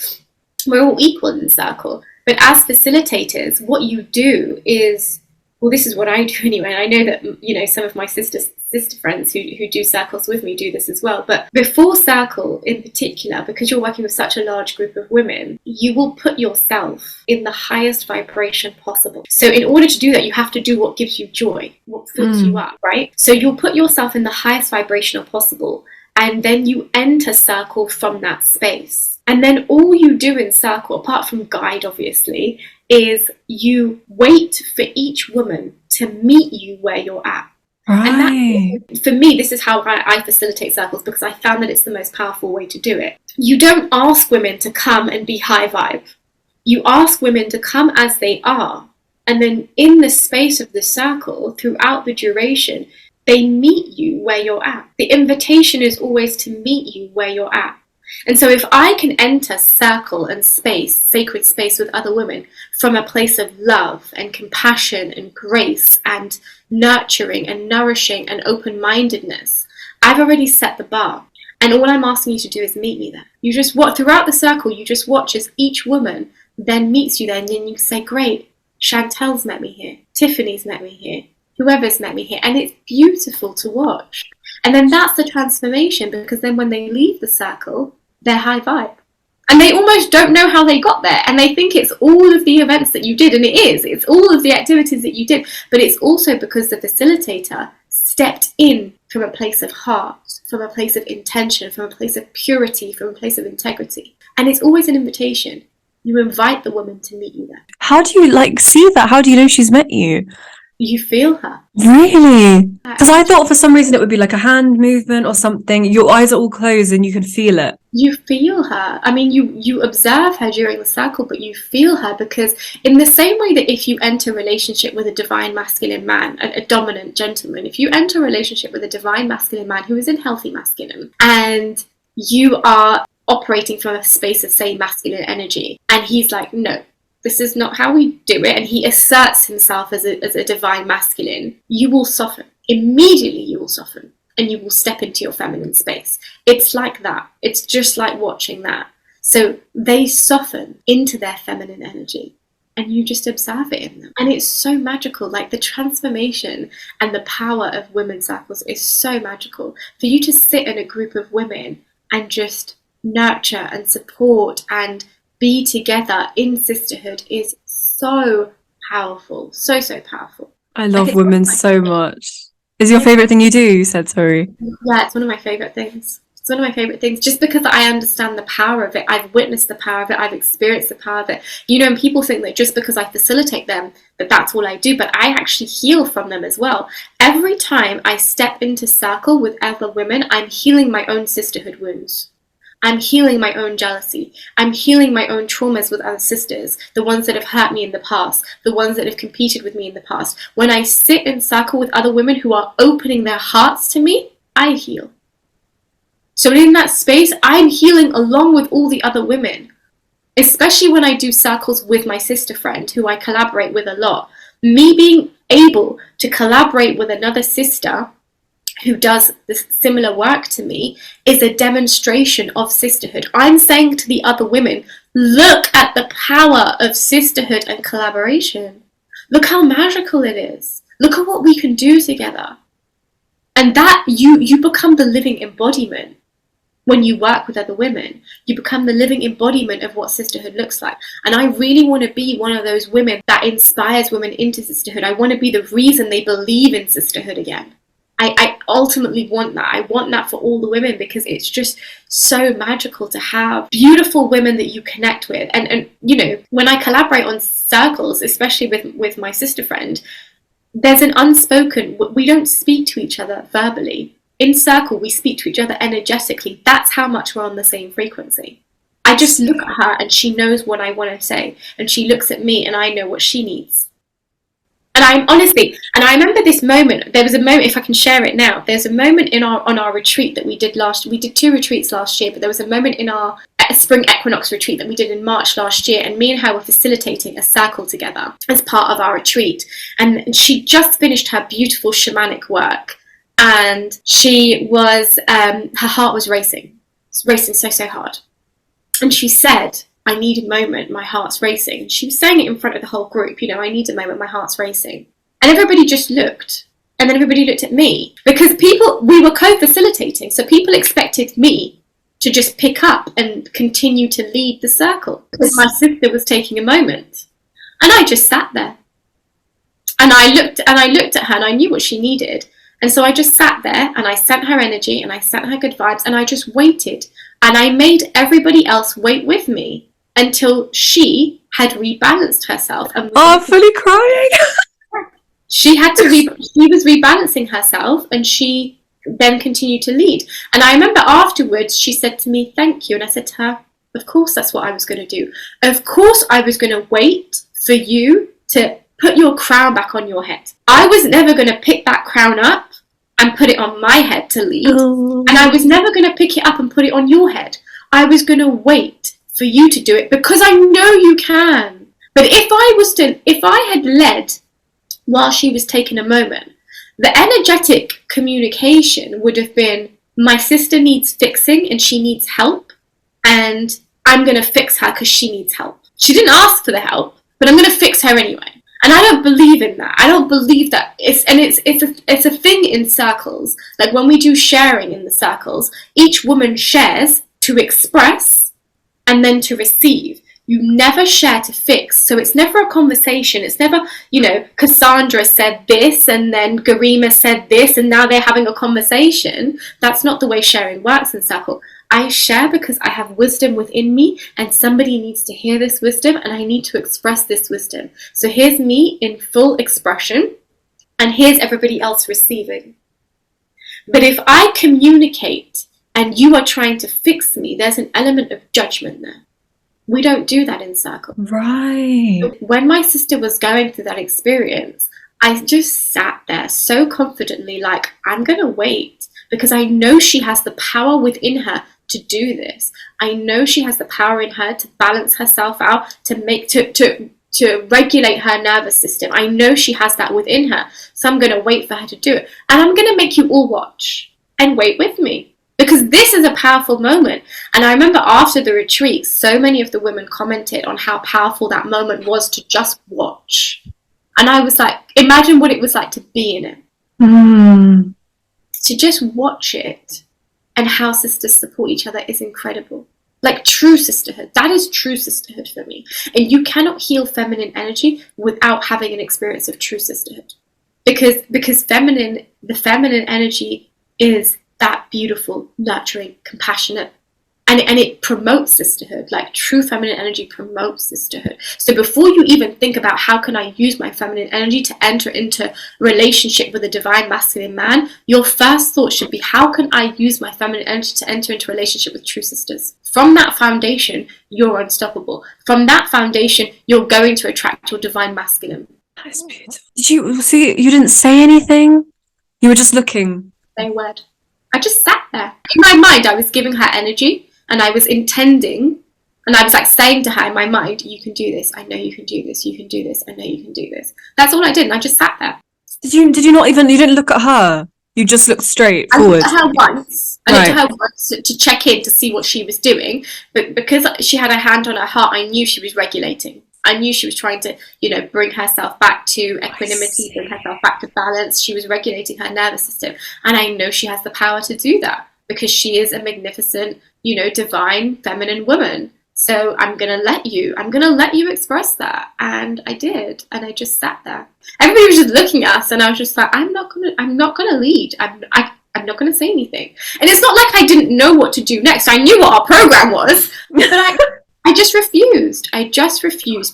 We're all equal in circle. But as facilitators, what you do is, well, this is what I do anyway. And I know that, some of my sister friends who do circles with me do this as well. But before circle in particular, because you're working with such a large group of women, you will put yourself in the highest vibration possible. So in order to do that, you have to do what gives you joy, what fills you up, right? So you'll put yourself in the highest vibrational possible, and then you enter circle from that space. And then all you do in circle, apart from guide obviously, is you wait for each woman to meet you where you're at. Right. And that, for me, this is how I facilitate circles, because I found that it's the most powerful way to do it. You don't ask women to come and be high vibe. You ask women to come as they are. And then in the space of the circle, throughout the duration, they meet you where you're at. The invitation is always to meet you where you're at. And so if I can enter circle and space, sacred space with other women from a place of love and compassion and grace and nurturing and nourishing and open-mindedness, I've already set the bar. And all I'm asking you to do is meet me there. You just watch throughout the circle, you just watch as each woman then meets you there, and then you say, great, Chantel's met me here, Tiffany's met me here, whoever's met me here. And it's beautiful to watch. And then that's the transformation, because then when they leave the circle, they're high vibe. And they almost don't know how they got there. And they think it's all of the events that you did. And it is. It's all of the activities that you did. But it's also because the facilitator stepped in from a place of heart, from a place of intention, from a place of purity, from a place of integrity. And it's always an invitation. You invite the woman to meet you there. How do you see that? How do you know she's met you? You feel her. Really? Because I thought for some reason it would be like a hand movement or something. Your eyes are all closed and you can feel it. You feel her. I mean, you observe her during the circle, but you feel her, because in the same way that if you enter a relationship with a divine masculine man, a dominant gentleman, if you enter a relationship with a divine masculine man who is in healthy masculine, and you are operating from a space of, say, masculine energy, and he's like, no, this is not how we do it, and he asserts himself as a divine masculine, you will soften. Immediately you will soften, and you will step into your feminine space. It's like that. It's just like watching that. So they soften into their feminine energy, and you just observe it in them. And it's so magical. Like, the transformation and the power of women's circles is so magical. For you to sit in a group of women and just nurture and support and be together in sisterhood is so powerful. So, so powerful. I love women so much. Is your favourite thing you do? You said, sorry. Yeah, it's one of my favourite things. It's one of my favourite things, just because I understand the power of it. I've witnessed the power of it. I've experienced the power of it. You know, and people think that just because I facilitate them, that that's all I do, but I actually heal from them as well. Every time I step into circle with other women, I'm healing my own sisterhood wounds. I'm healing my own jealousy. I'm healing my own traumas with other sisters, the ones that have hurt me in the past, the ones that have competed with me in the past. When I sit in circle with other women who are opening their hearts to me, I heal. So in that space, I'm healing along with all the other women, especially when I do circles with my sister friend, who I collaborate with a lot. Me being able to collaborate with another sister who does this similar work to me is a demonstration of sisterhood. I'm saying to the other women, look at the power of sisterhood and collaboration. Look how magical it is. Look at what we can do together. And that you become the living embodiment. When you work with other women, you become the living embodiment of what sisterhood looks like. And I really want to be one of those women that inspires women into sisterhood. I want to be the reason they believe in sisterhood again. I ultimately want that. I want that for all the women, because it's just so magical to have beautiful women that you connect with. And you know, when I collaborate on circles, especially with my sister friend, there's an unspoken, we don't speak to each other verbally. In circle, we speak to each other energetically. That's how much we're on the same frequency. I just look at her and she knows what I want to say, and she looks at me and I know what she needs. And I remember this moment. There was a moment, if I can share it now, there's a moment on our retreat that we did we did 2 retreats last year, but there was a moment in our spring equinox retreat that we did in March last year, and me and her were facilitating a circle together as part of our retreat. And she just finished her beautiful shamanic work, and she was, her heart was racing. It's racing so, so hard. And she said, I need a moment, my heart's racing. And she was saying it in front of the whole group, you know, I need a moment, my heart's racing. And everybody just looked. And then everybody looked at me. Because we were co-facilitating, so people expected me to just pick up and continue to lead the circle, because my sister was taking a moment. And I just sat there. And I looked at her and I knew what she needed. And so I just sat there and I sent her energy and I sent her good vibes, and I just waited. And I made everybody else wait with me until she had rebalanced herself. And I'm fully crying. She was rebalancing herself, and she then continued to lead. And I remember afterwards she said to me, thank you. And I said to her, of course that's what I was going to do. Of course I was going to wait for you to put your crown back on your head. I was never going to pick that crown up and put it on my head to lead. Oh. And I was never going to pick it up and put it on your head. I was going to wait for you to do it, because I know you can. But if I had led while she was taking a moment, the energetic communication would have been, my sister needs fixing and she needs help, and I'm going to fix her because she needs help. She didn't ask for the help, but I'm going to fix her anyway. And I don't believe in that. I don't believe that. It's a thing in circles. Like when we do sharing in the circles, each woman shares to express and then to receive. You never share to fix. So it's never a conversation. It's never, you know, Cassandra said this and then Garima said this and now they're having a conversation. That's not the way sharing works in circle. I share because I have wisdom within me and somebody needs to hear this wisdom and I need to express this wisdom. So here's me in full expression, and here's everybody else receiving. But if I communicate and you are trying to fix me, there's an element of judgment there. We don't do that in circle. Right. When my sister was going through that experience, I just sat there so confidently, like, I'm going to wait, because I know she has the power within her to do this. I know she has the power in her to balance herself out, to regulate her nervous system. I know she has that within her. So I'm going to wait for her to do it. And I'm going to make you all watch and wait with me, because this is a powerful moment. And I remember after the retreat, so many of the women commented on how powerful that moment was to just watch. And I was like, imagine what it was like to be in it. To just watch it, and how sisters support each other is incredible. Like true sisterhood. That is true sisterhood for me. And you cannot heal feminine energy without having an experience of true sisterhood. Because the feminine energy is that beautiful, nurturing, compassionate, and it promotes sisterhood. Like true feminine energy promotes sisterhood. So before you even think about how can I use my feminine energy to enter into relationship with a divine masculine man, your first thought should be, how can I use my feminine energy to enter into relationship with true sisters? From that foundation, you're unstoppable. From that foundation, you're going to attract your divine masculine. That's beautiful. Did you see? You didn't say anything. You were just looking. Say a word. I just sat there. In my mind, I was giving her energy, and I was intending, and I was like saying to her in my mind, you can do this. I know you can do this. You can do this. I know you can do this. That's all I did, and I just sat there. Did you not even? You didn't look at her. You just looked straight forward. I looked at her once. I looked at her once to check in to see what she was doing, but because she had her hand on her heart, I knew she was regulating. I knew she was trying to, bring herself back to equanimity, bring herself back to balance. She was regulating her nervous system. And I know she has the power to do that because she is a magnificent, divine feminine woman. So I'm going to let you express that. And I did. And I just sat there. Everybody was just looking at us, and I was just like, I'm not going to lead. I'm not going to say anything. And it's not like I didn't know what to do next. I knew what our program was, but I just refused.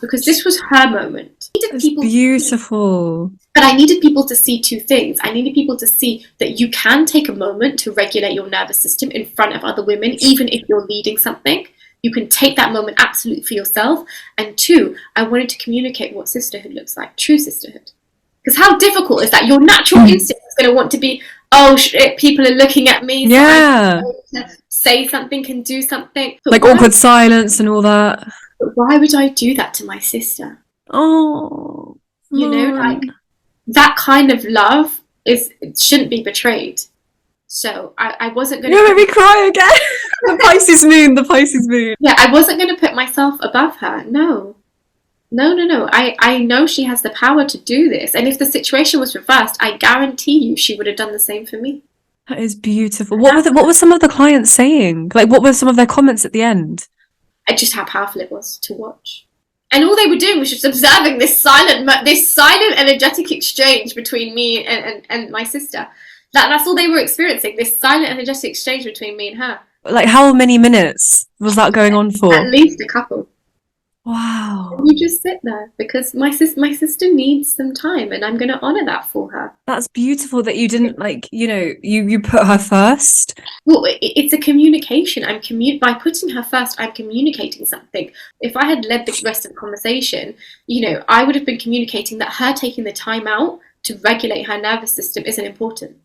Because this was her moment. It's beautiful. But I needed people to see two things. I needed people to see that you can take a moment to regulate your nervous system in front of other women, even if you're leading something. You can take that moment absolutely for yourself. And two, I wanted to communicate what sisterhood looks like, true sisterhood. Because how difficult is that? Your natural instinct is going to want to be, oh shit, people are looking at me. So yeah. Say something and do something. But like awkward silence and all that. But why would I do that to my sister? Oh. Like that kind of love shouldn't be betrayed. So I wasn't going to... You're making me cry again. The Pisces moon. Yeah, I wasn't going to put myself above her. No. I know she has the power to do this. And if the situation was reversed, I guarantee you she would have done the same for me. That is beautiful. What were some of the clients saying? Like, what were some of their comments at the end? Just how powerful it was to watch. And all they were doing was just observing this silent energetic exchange between me and my sister. That's all they were experiencing, this silent energetic exchange between me and her. Like, how many minutes was that going on for? At least a couple. Wow. And you just sit there because my sister needs some time, and I'm going to honour that for her. That's beautiful that you didn't, you put her first. Well, it's a communication. By putting her first, I'm communicating something. If I had led the rest of the conversation, I would have been communicating that her taking the time out to regulate her nervous system isn't important.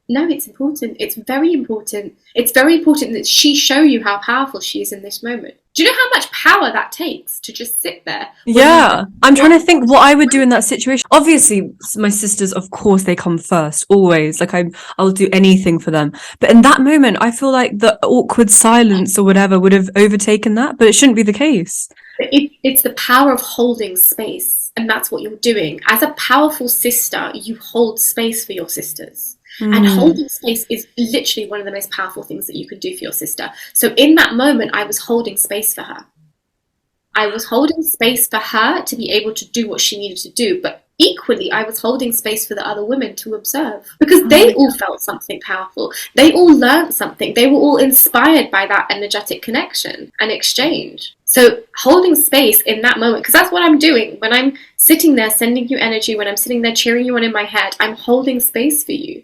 No, it's important. It's very important. It's very important that she show you how powerful she is in this moment. Do you know how much power that takes to just sit there? Yeah, I'm trying to think what I would do in that situation. Obviously, my sisters, of course, they come first, always. Like, I'll do anything for them. But in that moment, I feel like the awkward silence or whatever would have overtaken that, but it shouldn't be the case. It's the power of holding space, and that's what you're doing. As a powerful sister, you hold space for your sisters. And holding space is literally one of the most powerful things that you can do for your sister. So in that moment, I was holding space for her. I was holding space for her to be able to do what she needed to do. But equally, I was holding space for the other women to observe, because Oh they my all felt something powerful. They all learned something. They were all inspired by that energetic connection and exchange. So holding space in that moment, because that's what I'm doing when I'm sitting there sending you energy, when I'm sitting there cheering you on in my head, I'm holding space for you.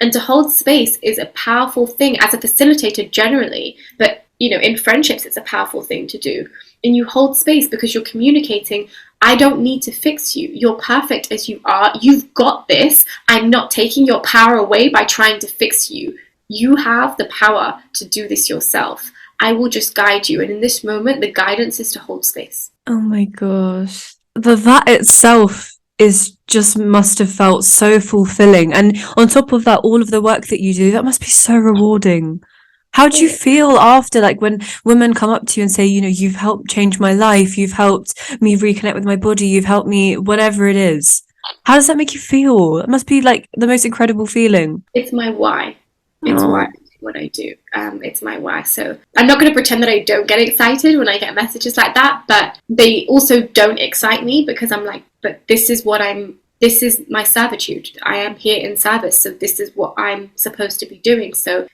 And to hold space is a powerful thing as a facilitator generally, but in friendships, it's a powerful thing to do. And you hold space because you're communicating, I don't need to fix you. You're perfect as you are. You've got this. I'm not taking your power away by trying to fix you. You have the power to do this yourself. I will just guide you. And in this moment, the guidance is to hold space. Oh my gosh. That itself is just must have felt so fulfilling. And on top of that, all of the work that you do, that must be so rewarding. How do you feel after, like, when women come up to you and say, you've helped change my life, you've helped me reconnect with my body, you've helped me, whatever it is. How does that make you feel? It must be like the most incredible feeling. It's my why. It's Oh. why I do what I do. It's my why. So I'm not going to pretend that I don't get excited when I get messages like that, but they also don't excite me, because I'm like, but this is my servitude. I am here in service, so this is what I'm supposed to be doing. So,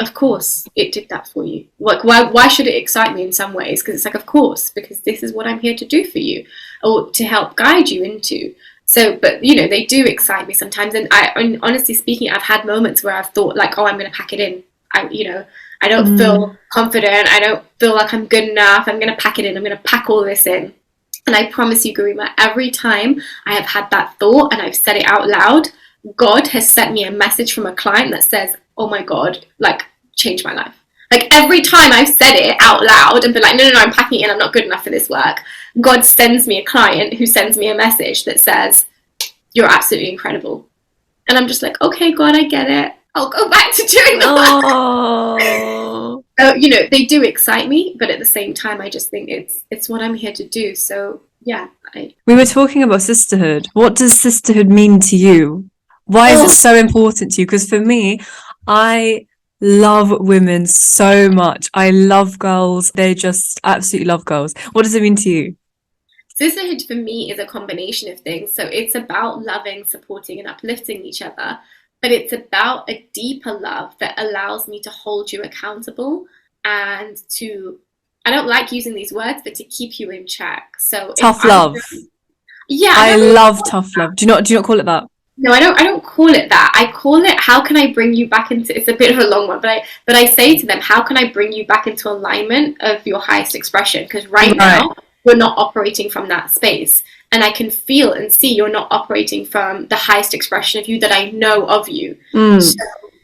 of course it did that for you. Like, why should it excite me in some ways? Because it's like, of course, because this is what I'm here to do for you, or to help guide you into. So, but, they do excite me sometimes. And honestly speaking, I've had moments where I've thought, like, oh, I'm going to pack it in. I don't feel confident. I don't feel like I'm good enough. I'm going to pack it in. I'm going to pack all this in. And I promise you, Garima, every time I have had that thought and I've said it out loud, God has sent me a message from a client that says, oh my God, like, change my life. Like, every time I've said it out loud and been like, no, I'm packing it in, I'm not good enough for this work, God sends me a client who sends me a message that says, you're absolutely incredible. And I'm just like, okay, God, I get it. I'll go back to doing the work. Oh. So, they do excite me, but at the same time, I just think it's what I'm here to do. So, yeah. We were talking about sisterhood. What does sisterhood mean to you? Why is it so important to you? Because for me, I love women so much. I love girls. They just absolutely love girls. What does it mean to you? Sisterhood for me is a combination of things. So it's about loving, supporting, and uplifting each other. But it's about a deeper love that allows me to hold you accountable and to, I don't like using these words, but to keep you in check. So Tough love. Yeah. I love tough love. Do you not call it that? No, I don't call it that. I call it, how can I bring you back into, it's a bit of a long one, but I say to them, how can I bring you back into alignment of your highest expression? Because right now, we're not operating from that space. And I can feel and see you're not operating from the highest expression of you that I know of you. So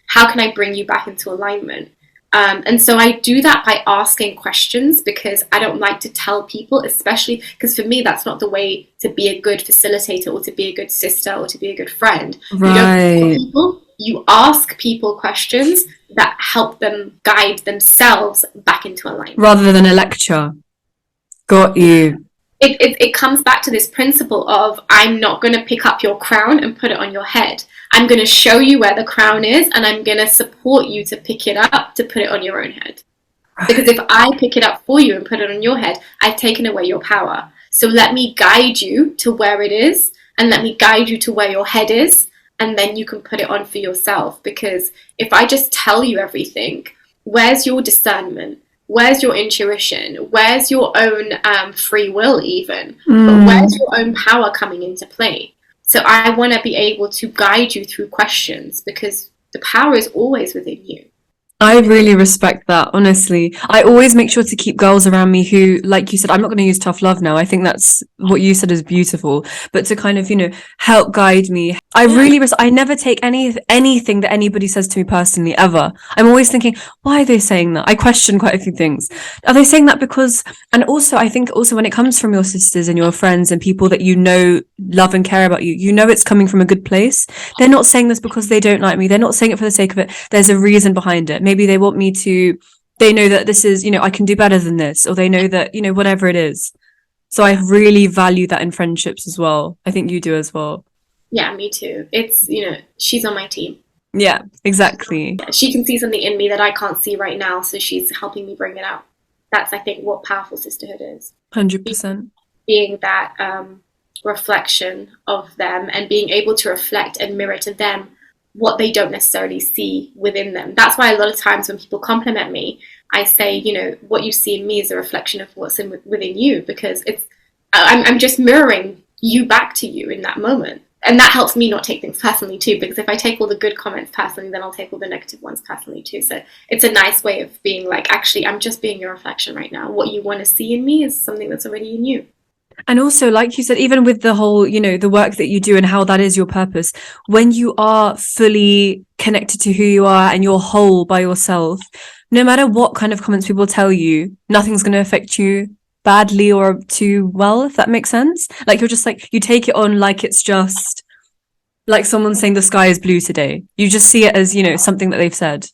how can I bring you back into alignment? And so I do that by asking questions, because I don't like to tell people, especially because for me, that's not the way to be a good facilitator or to be a good sister or to be a good friend. Right. You don't tell people, you ask people questions that help them guide themselves back into alignment. Rather than a lecture. Got you. It comes back to this principle of, I'm not going to pick up your crown and put it on your head. I'm going to show you where the crown is, and I'm going to support you to pick it up, to put it on your own head. Right. Because if I pick it up for you and put it on your head, I've taken away your power. So let me guide you to where it is, and let me guide you to where your head is, and then you can put it on for yourself. Because if I just tell you everything, where's your discernment? Where's your intuition? Where's your own free will even? But where's your own power coming into play? So I want to be able to guide you through questions, because the power is always within you. I really respect that, honestly. I always make sure to keep girls around me who, like you said, I'm not going to use tough love now. I think that's what you said is beautiful, but to kind of, help guide me. I never take anything that anybody says to me personally, ever. I'm always thinking, why are they saying that? I question quite a few things. Are they saying that because, and also, I think also when it comes from your sisters and your friends and people that love and care about you, it's coming from a good place. They're not saying this because they don't like me. They're not saying it for the sake of it. There's a reason behind it. Maybe they want me to, they know that this is, I can do better than this, or they know that, whatever it is. So I really value that in friendships as well. I think you do as well. Yeah, me too. It's, she's on my team. Yeah, exactly. She can see something in me that I can't see right now, so she's helping me bring it out. That's, I think, what powerful sisterhood is. 100%. Being that reflection of them, and being able to reflect and mirror to them what they don't necessarily see within them. That's why a lot of times when people compliment me, I say, you know, what you see in me is a reflection of what's within you, because I'm just mirroring you back to you in that moment. And that helps me not take things personally too, because if I take all the good comments personally, then I'll take all the negative ones personally too. So it's a nice way of being like, actually, I'm just being your reflection right now. What you want to see in me is something that's already in you. And also, like you said, even with the whole, you know, the work that you do and how that is your purpose, when you are fully connected to who you are and you're whole by yourself, no matter what kind of comments people tell you, nothing's going to affect you badly or too well, if that makes sense. Like, you're just like, you take it on like it's just like someone saying the sky is blue today. You just see it as, you know, something that they've said.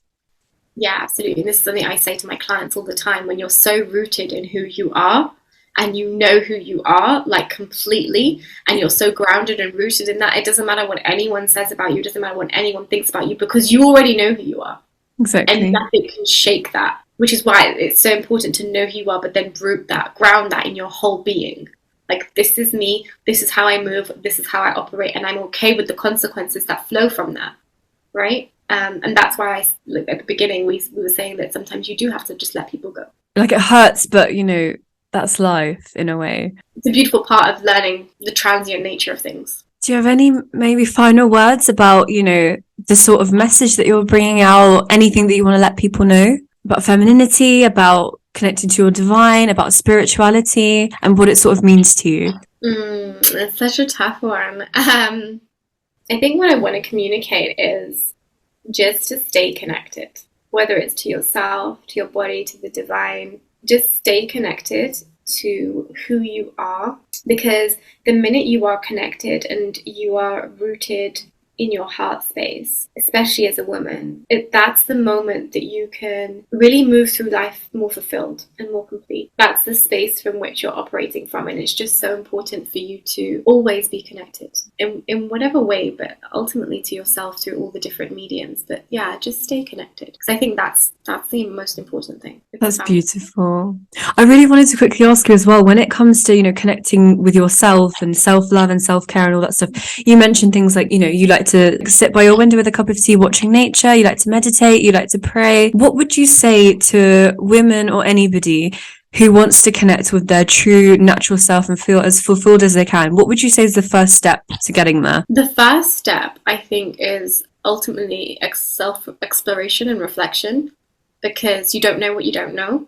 Yeah, absolutely. This is something I say to my clients all the time. When you're so rooted in who you are, and you know who you are, like, completely, and you're so grounded and rooted in that, it doesn't matter what anyone says about you, it doesn't matter what anyone thinks about you, because you already know who you are. Exactly. And nothing can shake that, which is why it's so important to know who you are, but then root that, ground that in your whole being. Like, this is me, this is how I move, this is how I operate, and I'm okay with the consequences that flow from that, right? And that's why like, at the beginning we were saying that sometimes you do have to just let people go. Like, it hurts, but, you know, that's life in a way. It's a beautiful part of learning the transient nature of things. Do you have any maybe final words about, you know, the sort of message that you're bringing out, anything that you want to let people know about femininity, about connecting to your divine, about spirituality, and what it sort of means to you? It's such a tough one. I think what I want to communicate is just to stay connected, whether it's to yourself, to your body, to the divine. Just stay connected to who you are, because the minute you are connected and you are rooted in your heart space, especially as a woman, that's the moment that you can really move through life more fulfilled and more complete. That's the space from which you're operating from, and it's just so important for you to always be connected in whatever way, but ultimately to yourself through all the different mediums. But yeah, just stay connected, because I think that's the most important thing. That's beautiful. I really wanted to quickly ask you as well, when it comes to, you know, connecting with yourself and self-love and self-care and all that stuff, you mentioned things like, you know, you like to sit by your window with a cup of tea watching nature, you like to meditate, you like to pray. What would you say to women or anybody who wants to connect with their true natural self and feel as fulfilled as they can? What would you say is the first step to getting there? The first step, I think, is ultimately self-exploration and reflection, because you don't know what you don't know.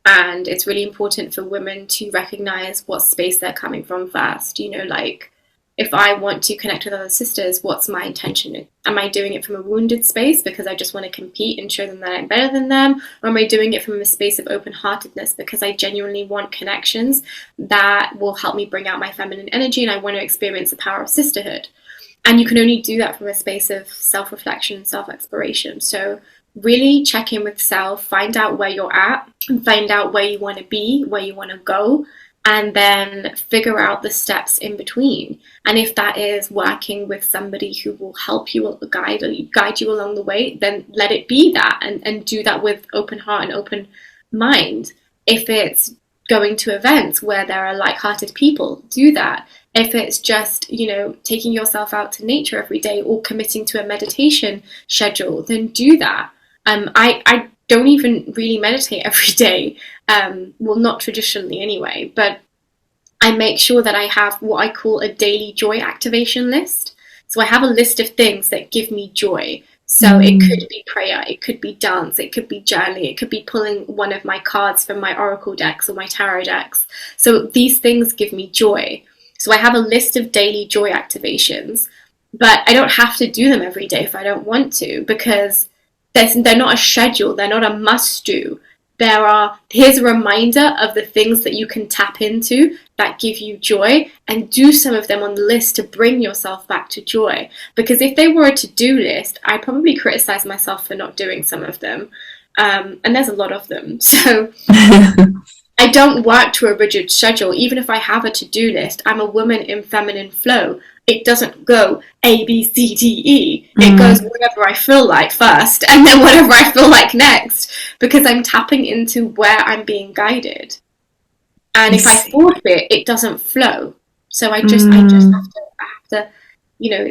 And it's really important for women to recognize what space they're coming from first. You know, like, if I want to connect with other sisters, what's my intention? Am I doing it from a wounded space because I just want to compete and show them that I'm better than them? Or am I doing it from a space of open-heartedness because I genuinely want connections that will help me bring out my feminine energy, and I want to experience the power of sisterhood? And you can only do that from a space of self-reflection and self-exploration. So really check in with self, find out where you're at, and find out where you want to be, where you want to go, and then figure out the steps in between. And if that is working with somebody who will help you guide you along the way, then let it be that, and do that with open heart and open mind. If it's going to events where there are like-hearted people, do that. If it's just, you know, taking yourself out to nature every day or committing to a meditation schedule, then do that. I don't even really meditate every day. Well, not traditionally anyway, but I make sure that I have what I call a daily joy activation list. So I have a list of things that give me joy. So it could be prayer, it could be dance, it could be journaling, it could be pulling one of my cards from my oracle decks or my tarot decks. So these things give me joy. So I have a list of daily joy activations, but I don't have to do them every day if I don't want to, because they're not a schedule, they're not a must do. Here's a reminder of the things that you can tap into that give you joy, and do some of them on the list to bring yourself back to joy. Because if they were a to-do list, I'd probably criticize myself for not doing some of them. And there's a lot of them. So I don't work to a rigid schedule. Even if I have a to-do list, I'm a woman in feminine flow. It doesn't go A, B, C, D, E. It goes whatever I feel like first, and then whatever I feel like next, because I'm tapping into where I'm being guided. And if I force it, it doesn't flow. So I just have to,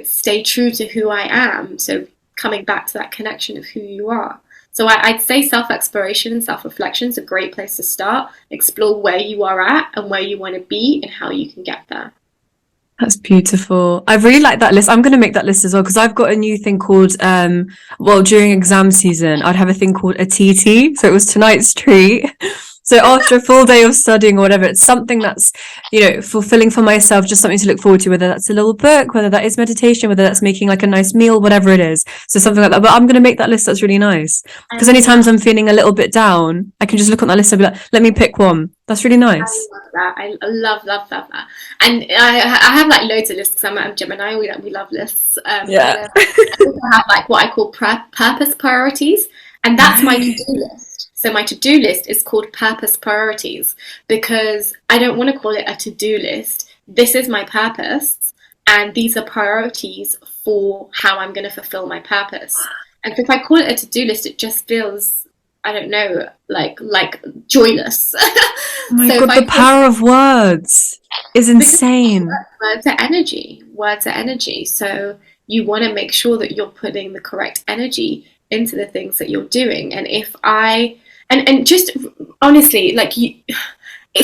stay true to who I am. So coming back to that connection of who you are. So I'd say self-exploration and self-reflection is a great place to start. Explore where you are at and where you want to be and how you can get there. That's beautiful. I really like that list. I'm going to make that list as well because I've got a new thing called, during exam season, I'd have a thing called a TT. So it was tonight's treat. So after a full day of studying or whatever, it's something that's, fulfilling for myself, just something to look forward to, whether that's a little book, whether that is meditation, whether that's making like a nice meal, whatever it is. So something like that. But I'm going to make that list. That's really nice. Because anytime I'm feeling a little bit down, I can just look on that list and be like, let me pick one. That's really nice. I love that. I love that. And I have like loads of lists because I'm Gemini. We love lists. Yeah. I also have like what I call purpose priorities, and that's my to-do list. So my to-do list is called purpose priorities because I don't want to call it a to-do list. This is my purpose, and these are priorities for how I'm going to fulfill my purpose. And so if I call it a to-do list, it just feels, I don't know, like joyless. Oh my God, the power of words is insane. Words are energy. So you want to make sure that you're putting the correct energy into the things that you're doing. And if and just honestly,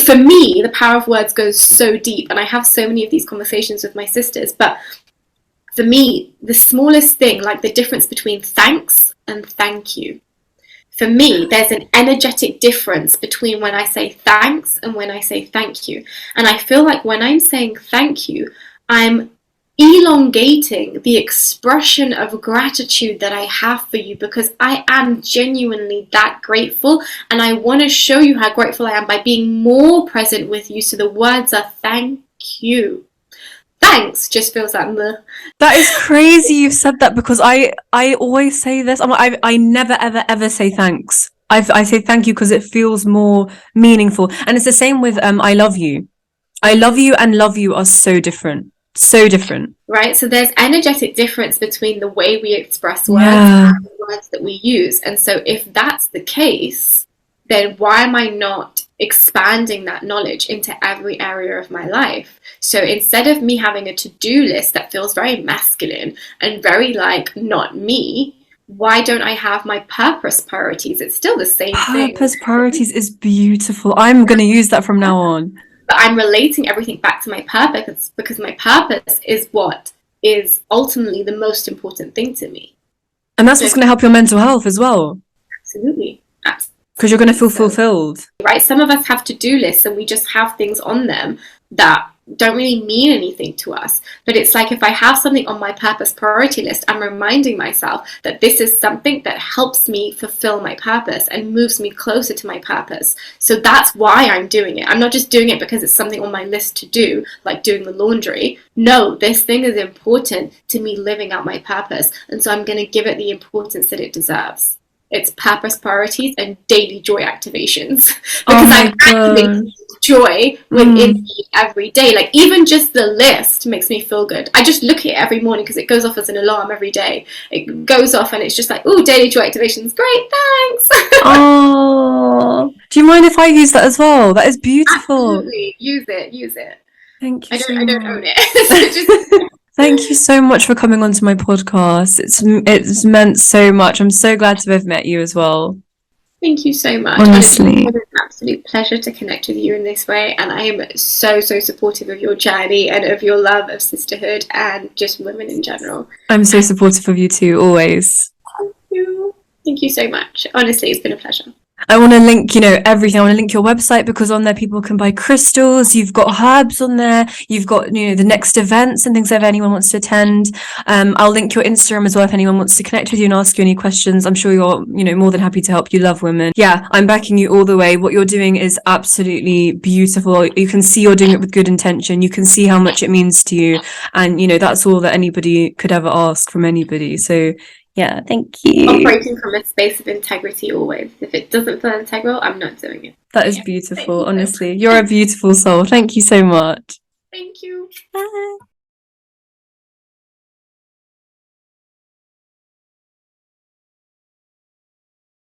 for me, the power of words goes so deep, and I have so many of these conversations with my sisters, but for me, the smallest thing, like the difference between thanks and thank you. For me, there's an energetic difference between when I say thanks and when I say thank you. And I feel like when I'm saying thank you, I'm elongating the expression of gratitude that I have for you because I am genuinely that grateful, and I want to show you how grateful I am by being more present with you. So the words are thank you. Thanks just feels like meh. That is crazy you said that because I always say this. I never ever say thanks. I say thank you because it feels more meaningful. And it's the same with I love you. I love you and love you are so different. So different. Right? So there's energetic difference between the way we express words and the words that we use. And so if that's the case, then why am I not expanding that knowledge into every area of my life? So instead of me having a to-do list that feels very masculine and very like not me, why don't I have my purpose priorities? It's still the same thing. Purpose priorities is beautiful. I'm going to use that from now on. But I'm relating everything back to my purpose because my purpose is what is ultimately the most important thing to me. And that's what's going to help your mental health as well. Absolutely. Because you're going to feel fulfilled. Right? Some of us have to-do lists and we just have things on them that don't really mean anything to us. But it's like if I have something on my purpose priority list, I'm reminding myself that this is something that helps me fulfill my purpose and moves me closer to my purpose. So that's why I'm doing it. I'm not just doing it because it's something on my list to do, like doing the laundry. No, this thing is important to me living out my purpose. And so I'm going to give it the importance that it deserves. It's purpose priorities and daily joy activations. Because I'm activating joy within me every day. Like even just the list makes me feel good. I just look at it every morning because it goes off as an alarm every day. It goes off and it's just like, oh, daily joy activations. Great, thanks. Oh, do you mind if I use that as well? That is beautiful. Absolutely. Use it. Thank you I don't own it. Thank you so much for coming onto my podcast. It's meant so much. I'm so glad to have met you as well. Thank you so much. Honestly. It's an absolute pleasure to connect with you in this way, and I am so supportive of your journey and of your love of sisterhood and just women in general. I'm so supportive of you too, always. Thank you so much. Honestly, it's been a pleasure. I want to link, everything. I want to link your website because on there people can buy crystals. You've got herbs on there. You've got, the next events and things if anyone wants to attend. I'll link your Instagram as well if anyone wants to connect with you and ask you any questions. I'm sure you're, more than happy to help. You love women. Yeah, I'm backing you all the way. What you're doing is absolutely beautiful. You can see you're doing it with good intention. You can see how much it means to you. And, that's all that anybody could ever ask from anybody. So yeah, thank you. Operating from a space of integrity always. If it doesn't feel integral, I'm not doing it. That is beautiful, honestly. You're a beautiful soul. Thank you so much. Thank you. Bye.